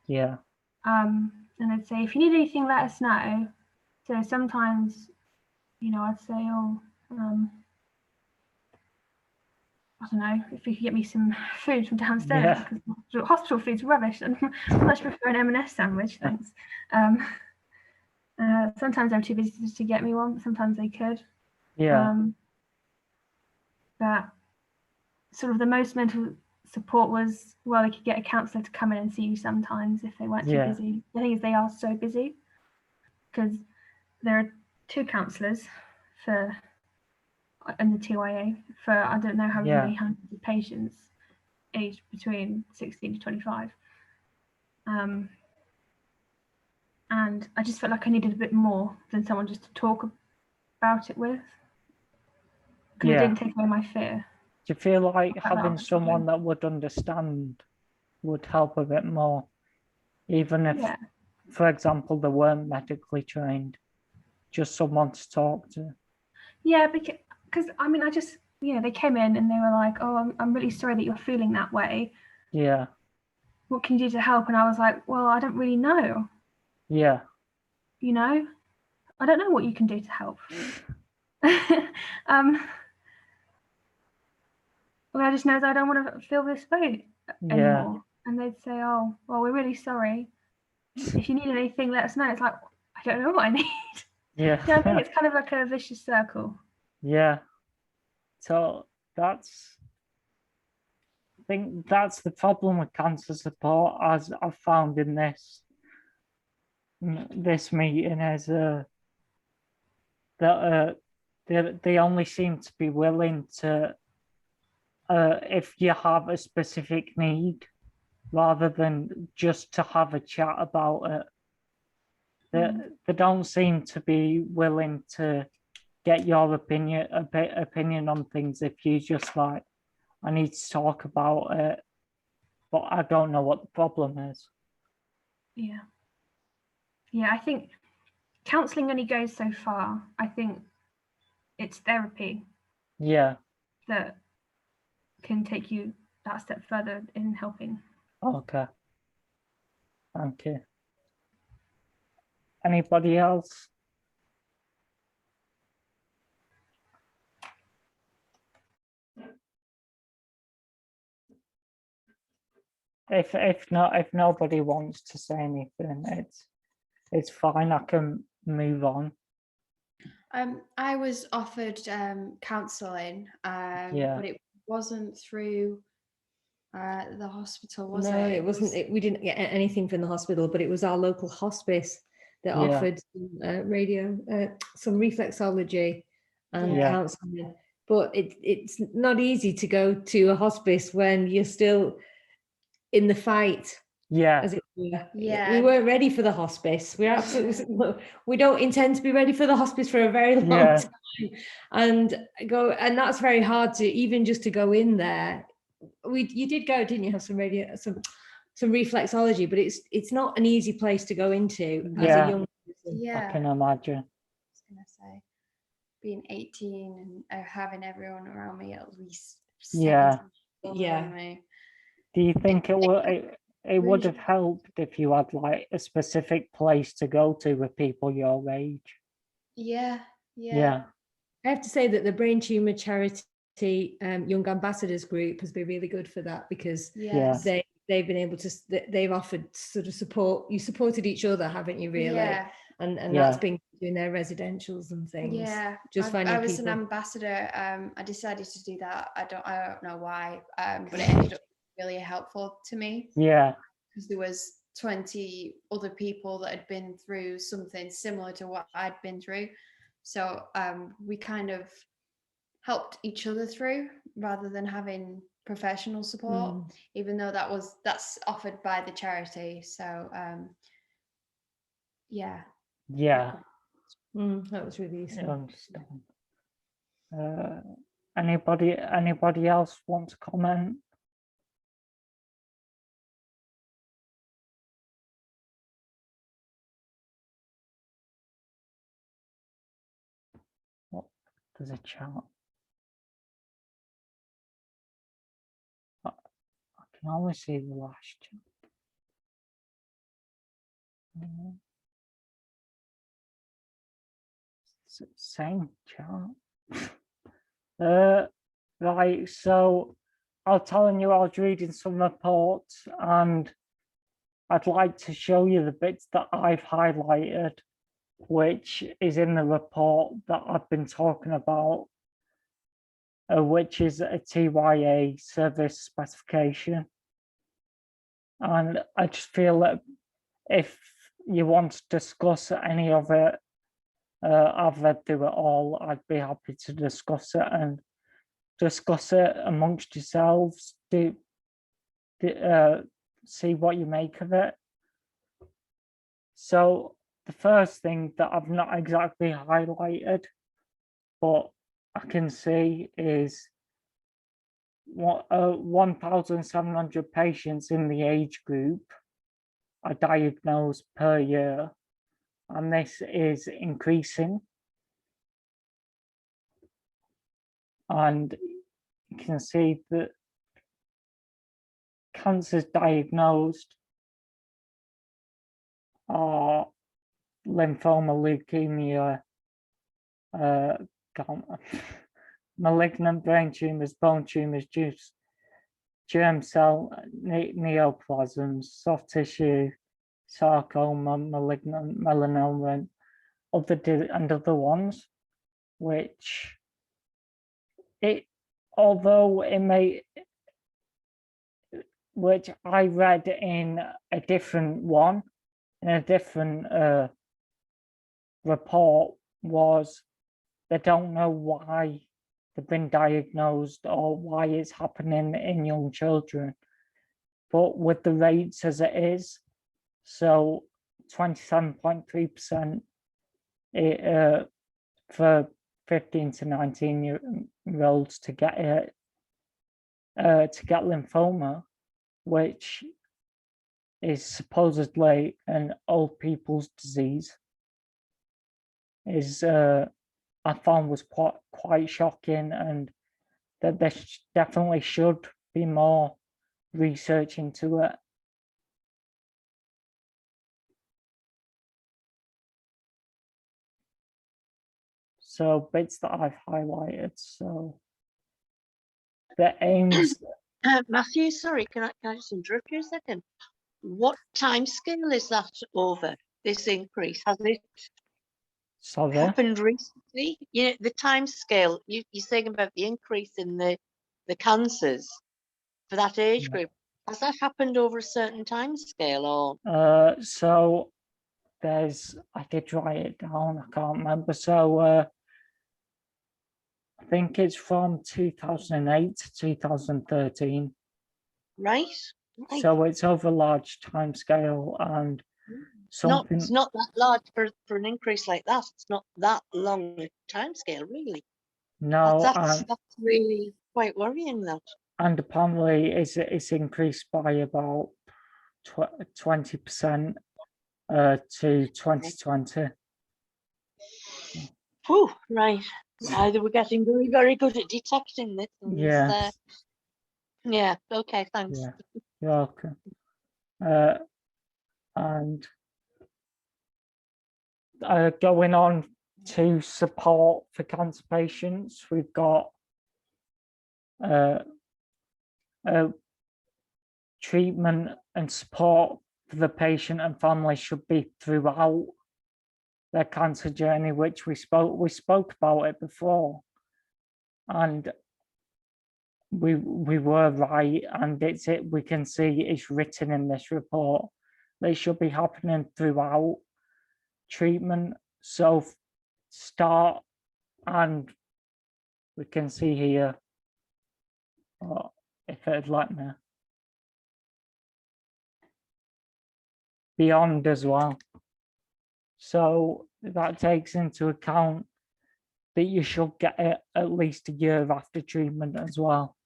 Yeah. And I'd say, if you need anything, let us know. So sometimes, I'd say, I don't know, if you could get me some food from downstairs, Yeah. because hospital food's rubbish, and I much prefer an M&S sandwich, thanks. Sometimes they were too busy to get me one, but sometimes they could. Yeah. But sort of the most mental support was, well, they could get a counsellor to come in and see you sometimes if they weren't too Yeah. busy. The thing is, they are so busy because there are 2 counsellors in the TYA for I don't know how Yeah. many hundreds of patients aged between 16 to 25. And I just felt like I needed a bit more than someone just to talk about it with, because it Yeah. didn't take away my fear. Do you feel like About that having was someone that would understand would help a bit more, even if, Yeah. for example, they weren't medically trained, just someone to talk to? Yeah, because I mean, they came in and they were like, "Oh, I'm really sorry that you're feeling that way. Yeah. What can you do to help?" And I was like, "Well, I don't really know. Yeah. I don't know what you can do to help." Well, I just know that I don't want to feel this way Yeah. anymore. And they'd say, "Oh, well, we're really sorry. If you need anything, let us know." It's like, I don't know what I need. Yeah. I think it's kind of like a vicious circle. Yeah. So I think that's the problem with cancer support, as I've found in this meeting, is that they only seem to be willing to, if you have a specific need, rather than just to have a chat about it. They don't seem to be willing to get your opinion on things if you just like, I need to talk about it, but I don't know what the problem is. Yeah. Yeah, I think counselling only goes so far. I think it's therapy Yeah. that can take you that step further in helping. Okay. Thank you. Anybody else? If nobody wants to say anything, it's fine. I can move on. I was offered counselling, Yeah. but it wasn't through the hospital, was No, it? it wasn't. We didn't get anything from the hospital, but it was our local hospice that Yeah. offered some reflexology and Yeah. counselling. But it's not easy to go to a hospice when you're still in the fight, Yeah. as it were. Yeah. We weren't ready for the hospice. We don't intend to be ready for the hospice for a very long Yeah. time, and that's very hard to even just to go in there. You did go, didn't you? Have some some reflexology, but it's not an easy place to go into as Yeah. a young person. Yeah. I can imagine. I was gonna say, being 18 and having everyone around me at least 70 Yeah. people Yeah. around me. Do you think it would really- have helped if you had like a specific place to go to with people your age? Yeah. Yeah. I have to say that the Brain Tumor Charity Young Ambassadors group has been really good for that, because Yes. they've been able to, they've offered sort of support. You supported each other, haven't you, really? Yeah. And Yeah. that's been doing their residentials and things. Yeah. Just finding I was people. an ambassador. I decided to do that. I don't know why, but it ended up really helpful to me, Yeah. because there was 20 other people that had been through something similar to what I'd been through. So we kind of helped each other through rather than having professional support, even though that's offered by the charity. So yeah. Yeah, That was really I useful. understand. Anybody else want to comment? What, there's a chat. I can only see the last chat. Same chat. Right, so I was telling you I was reading some reports, and I'd like to show you the bits that I've highlighted, which is in the report that I've been talking about, which is a TYA service specification. And I just feel that if you want to discuss any of it, I've read through it all. I'd be happy to discuss it and discuss it amongst yourselves. See what you make of it. So the first thing that I've not exactly highlighted, but I can see is what 1,700 patients in the age group are diagnosed per year, and this is increasing. And you can see that cancers diagnosed are lymphoma, leukemia, malignant brain tumors, bone tumors, germ cell neoplasms, soft tissue, sarcoma, malignant melanoma, and other ones, which although it may, which I read in a different one, in a different report, was they don't know why they've been diagnosed or why it's happening in young children. But with the rates as it is, so 27.3% for 15 to 19-year-olds to get lymphoma, which is supposedly an old people's disease, is I found was quite shocking, and that there definitely should be more research into it. So bits that I've highlighted. So the aims. Matthew, sorry, can I just interrupt you a second? What time scale is that over, this increase? Has it happened recently? You know, the time scale, you're saying about the increase in the cancers for that age group. Has that happened over a certain time scale, or? So there's, I did write it down, I can't remember. So I think it's from 2008 to 2013. Right. So it's over a large time scale, and something. It's not that large for an increase like that. It's not that long a time scale, really. No, that's really quite worrying. That. And apparently, it's increased by about 20% to 2020. Oh, right. Either we're getting very, very good at detecting this. Yeah. Yeah. Okay. Thanks. Yeah. You're welcome. And going on to support for cancer patients, we've got treatment and support for the patient and family should be throughout their cancer journey, which we spoke about it before, and we were right, and we can see it's written in this report. They should be happening throughout treatment. So start, and we can see here, if it'd let me, beyond as well. So that takes into account that you should get it at least a year after treatment as well.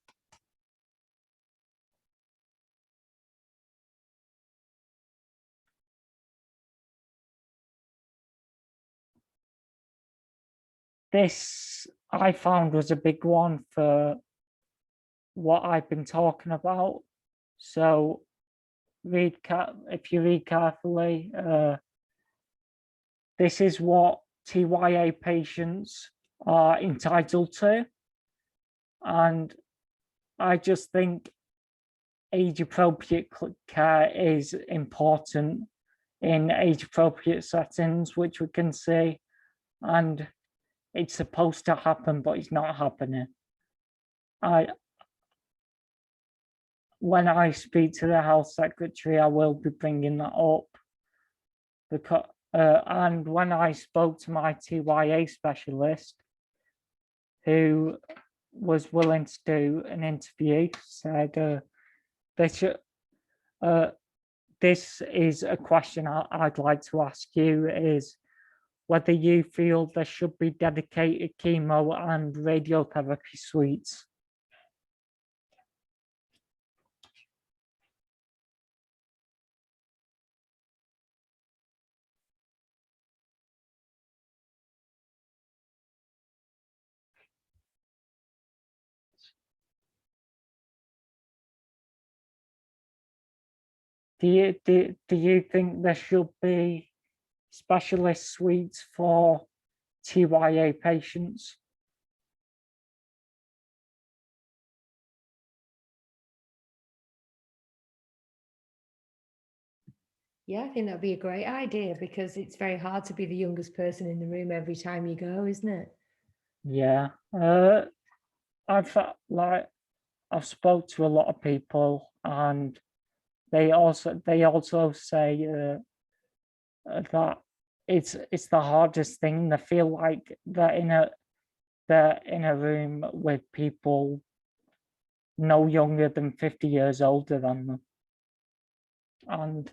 This I found was a big one for what I've been talking about. So if you read carefully, this is what TYA patients are entitled to. And I just think age-appropriate care is important in age-appropriate settings, which we can see. And it's supposed to happen, but it's not happening. When I speak to the health secretary, I will be bringing that up. Because, and when I spoke to my TYA specialist, who was willing to do an interview, said this is a question I'd like to ask you, is whether you feel there should be dedicated chemo and radiotherapy suites. Do you think there should be specialist suites for TYA patients? Yeah, I think that'd be a great idea, because it's very hard to be the youngest person in the room every time you go, isn't it? Yeah, I've spoke to a lot of people, and they also say that it's the hardest thing. They feel like they're in a room with people no younger than 50 years older than them. And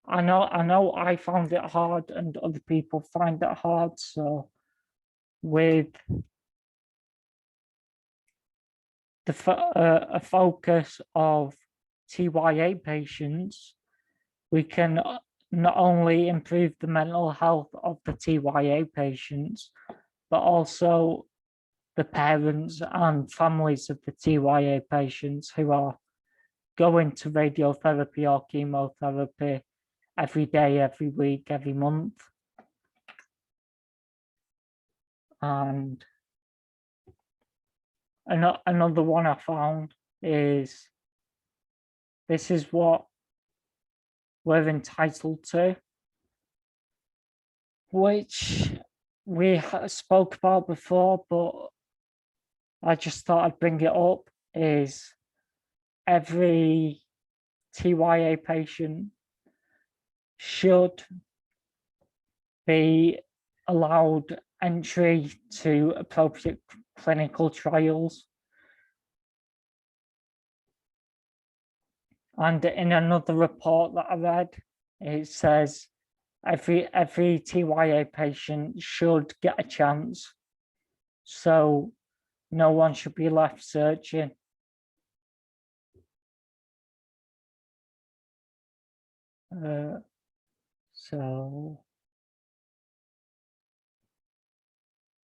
I know I found it hard, and other people find it hard. So with a focus of TYA patients, we can not only improve the mental health of the TYA patients, but also the parents and families of the TYA patients who are going to radiotherapy or chemotherapy every day, every week, every month. And another one I found is, this is what we're entitled to, which we spoke about before, but I just thought I'd bring it up, is every TYA patient should be allowed entry to appropriate clinical trials. And in another report that I read, it says every TYA patient should get a chance. So no one should be left searching. So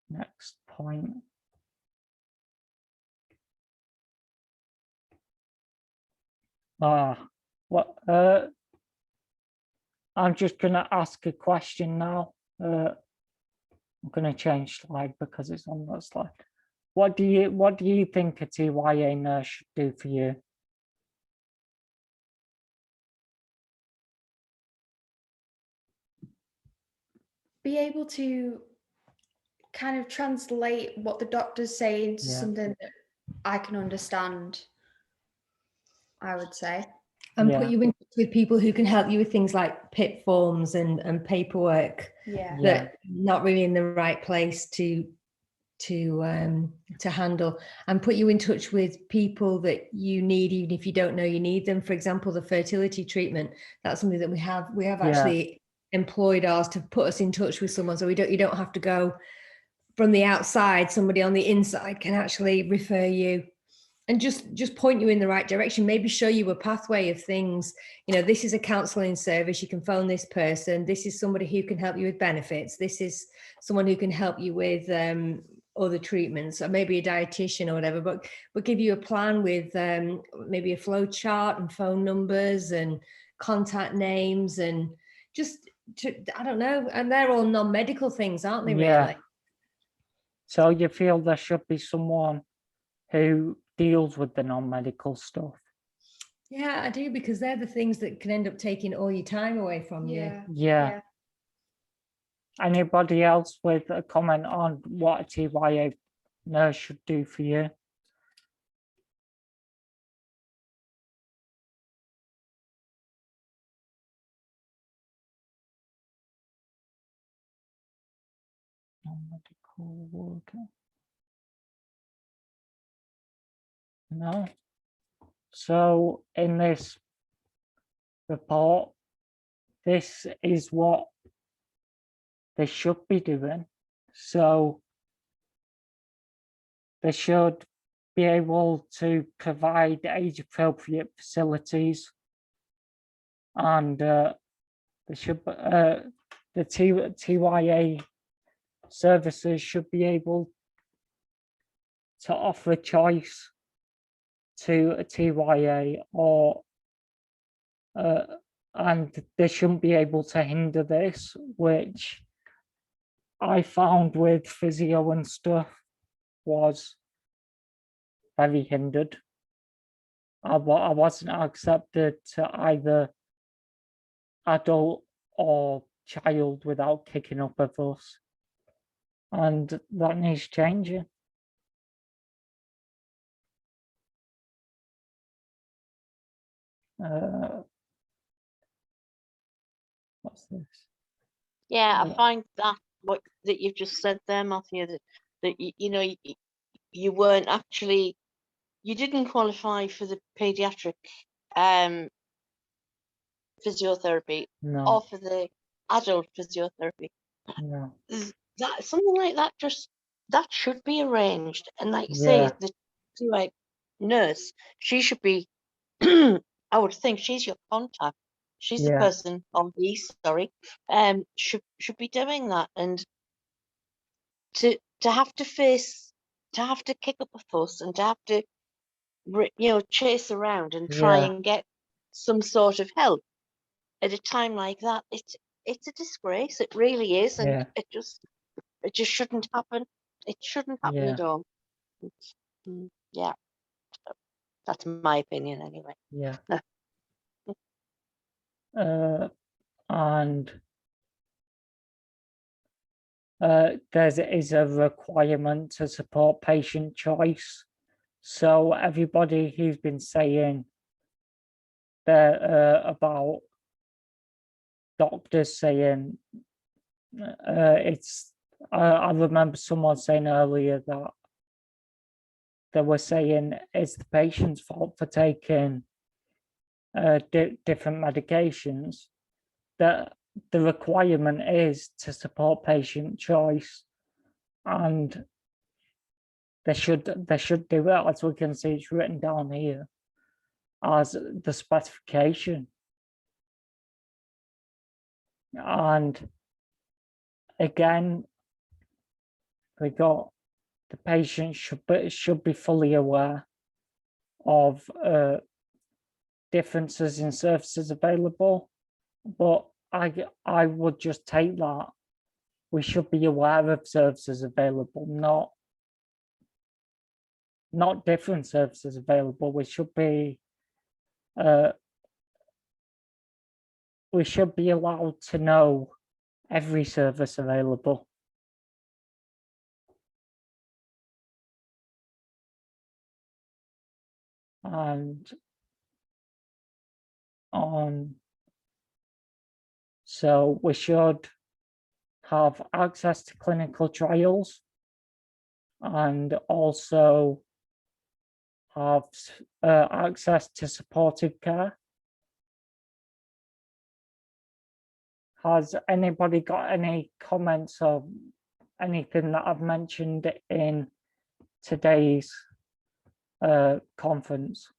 next point. I'm just going to ask a question now. I'm going to change slide because it's on that slide. What do you think a TYA nurse should do for you? Be able to kind of translate what the doctors say into something that I can understand, I would say. And put you in touch with people who can help you with things like PIP forms and paperwork Yeah. that not really in the right place to handle, and put you in touch with people that you need, even if you don't know you need them. For example, the fertility treatment, that's something that we have actually employed ours to put us in touch with someone, so you don't have to go from the outside. Somebody on the inside can actually refer you and just point you in the right direction, maybe show you a pathway of things. You know, this is a counselling service, you can phone this person, this is somebody who can help you with benefits, this is someone who can help you with other treatments, or maybe a dietitian or whatever, but give you a plan with maybe a flow chart and phone numbers and contact names, and just I don't know, and they're all non-medical things, aren't they, really? So you feel there should be someone who deals with the non-medical stuff? Yeah, I do, because they're the things that can end up taking all your time away from you. Yeah. Anybody else with a comment on what a TYA nurse should do for you? Non-medical worker. No. So in this report, this is what they should be doing. So they should be able to provide age-appropriate facilities, and they should the TYA services should be able to offer choice to a TYA, or and they shouldn't be able to hinder this, which I found with physio and stuff was very hindered. I wasn't accepted to either adult or child without kicking up a fuss, and that needs changing. What's this? Yeah, I find that what that you've just said there, Matthew, that you know you weren't actually, you didn't qualify for the pediatric physiotherapy No, or for the adult physiotherapy. no, That something like that, just that should be arranged. And like you yeah, say, the TYA nurse, she should be I would think she's your contact. She's the yeah, person, or he, sorry, should be doing that. And to have to face, to have to kick up a fuss, and to have to chase around and try yeah, and get some sort of help at a time like that, it's a disgrace. It really is, and yeah, it just shouldn't happen. It shouldn't happen yeah, at all. Yeah, that's my opinion anyway. yeah. And there is a requirement to support patient choice. So everybody who's been saying that about doctors saying it's, I remember someone saying earlier that they were saying it's the patient's fault for taking different medications. That the requirement is to support patient choice, and they should do it, as we can see it's written down here as the specification. And again, we got the patient should be fully aware of differences in services available, but I would just take that we should be aware of services available, not different services available. We should be allowed to know every service available. And so we should have access to clinical trials and also have access to supportive care. Has anybody got any comments or anything that I've mentioned in today's conference?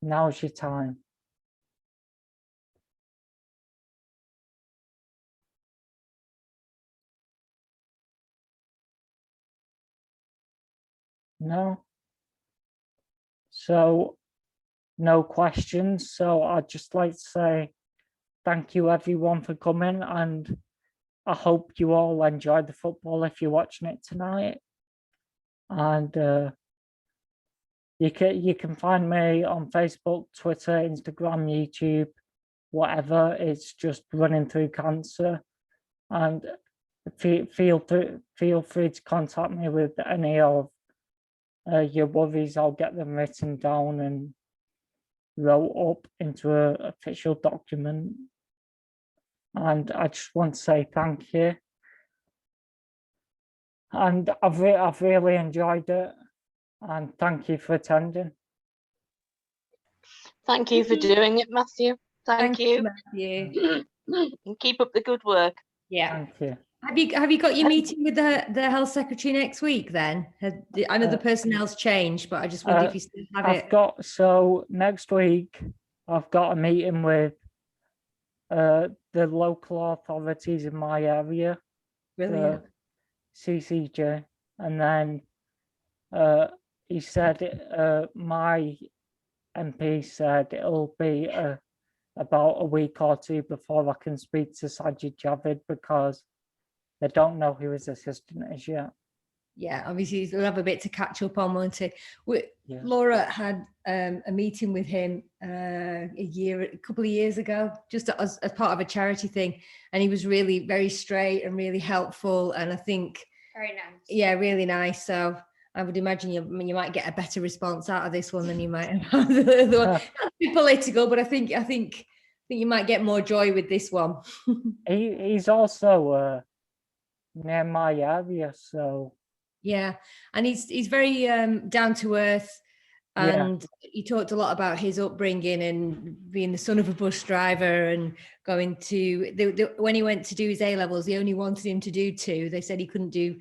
Now's your time. No? So, no questions. So I'd just like to say thank you everyone for coming, and I hope you all enjoyed the football if you're watching it tonight. And you can find me on Facebook, Twitter, Instagram, YouTube, whatever. It's just Running Through Cancer. And feel free to contact me with any of your worries. I'll get them written down and wrote up into an official document. And I just want to say thank you. And I've really enjoyed it. And thank you for attending. Thank you for doing it, Matthew. Thank you. Matthew. And keep up the good work. Yeah. Thank you. Have you got your meeting with the health secretary next week then? I know the personnel's changed, but I just wonder if you still have it. So next week, I've got a meeting with the local authorities in my area, Brilliant. CCJ, and then he said my MP said it'll be about a week or two before I can speak to Sajid Javid, because they don't know who his assistant is yet. Yeah, obviously we'll have a bit to catch up on, won't it? Yeah. Laura had a meeting with him a couple of years ago, just as part of a charity thing, and he was really very straight and really helpful, and I think Very nice. Yeah, really nice. So I would imagine you might get a better response out of this one than you might have the other one. Not to be political, but I think you might get more joy with this one. He's also near my area, so yeah, and he's very down to earth, and he talked a lot about his upbringing and being the son of a bus driver and going to when he went to do his A-levels, they only wanted him to do 2. They said he couldn't do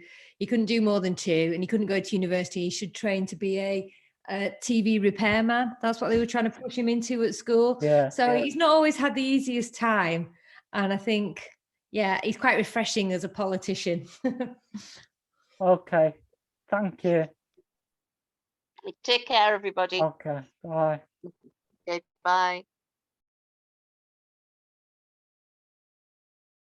more than 2, and he couldn't go to university. He should train to be a TV repairman. That's what they were trying to push him into at school. Yeah. So he's not always had the easiest time, and I think he's quite refreshing as a politician. Okay, thank you. Take care, everybody. Okay, bye. Okay, bye.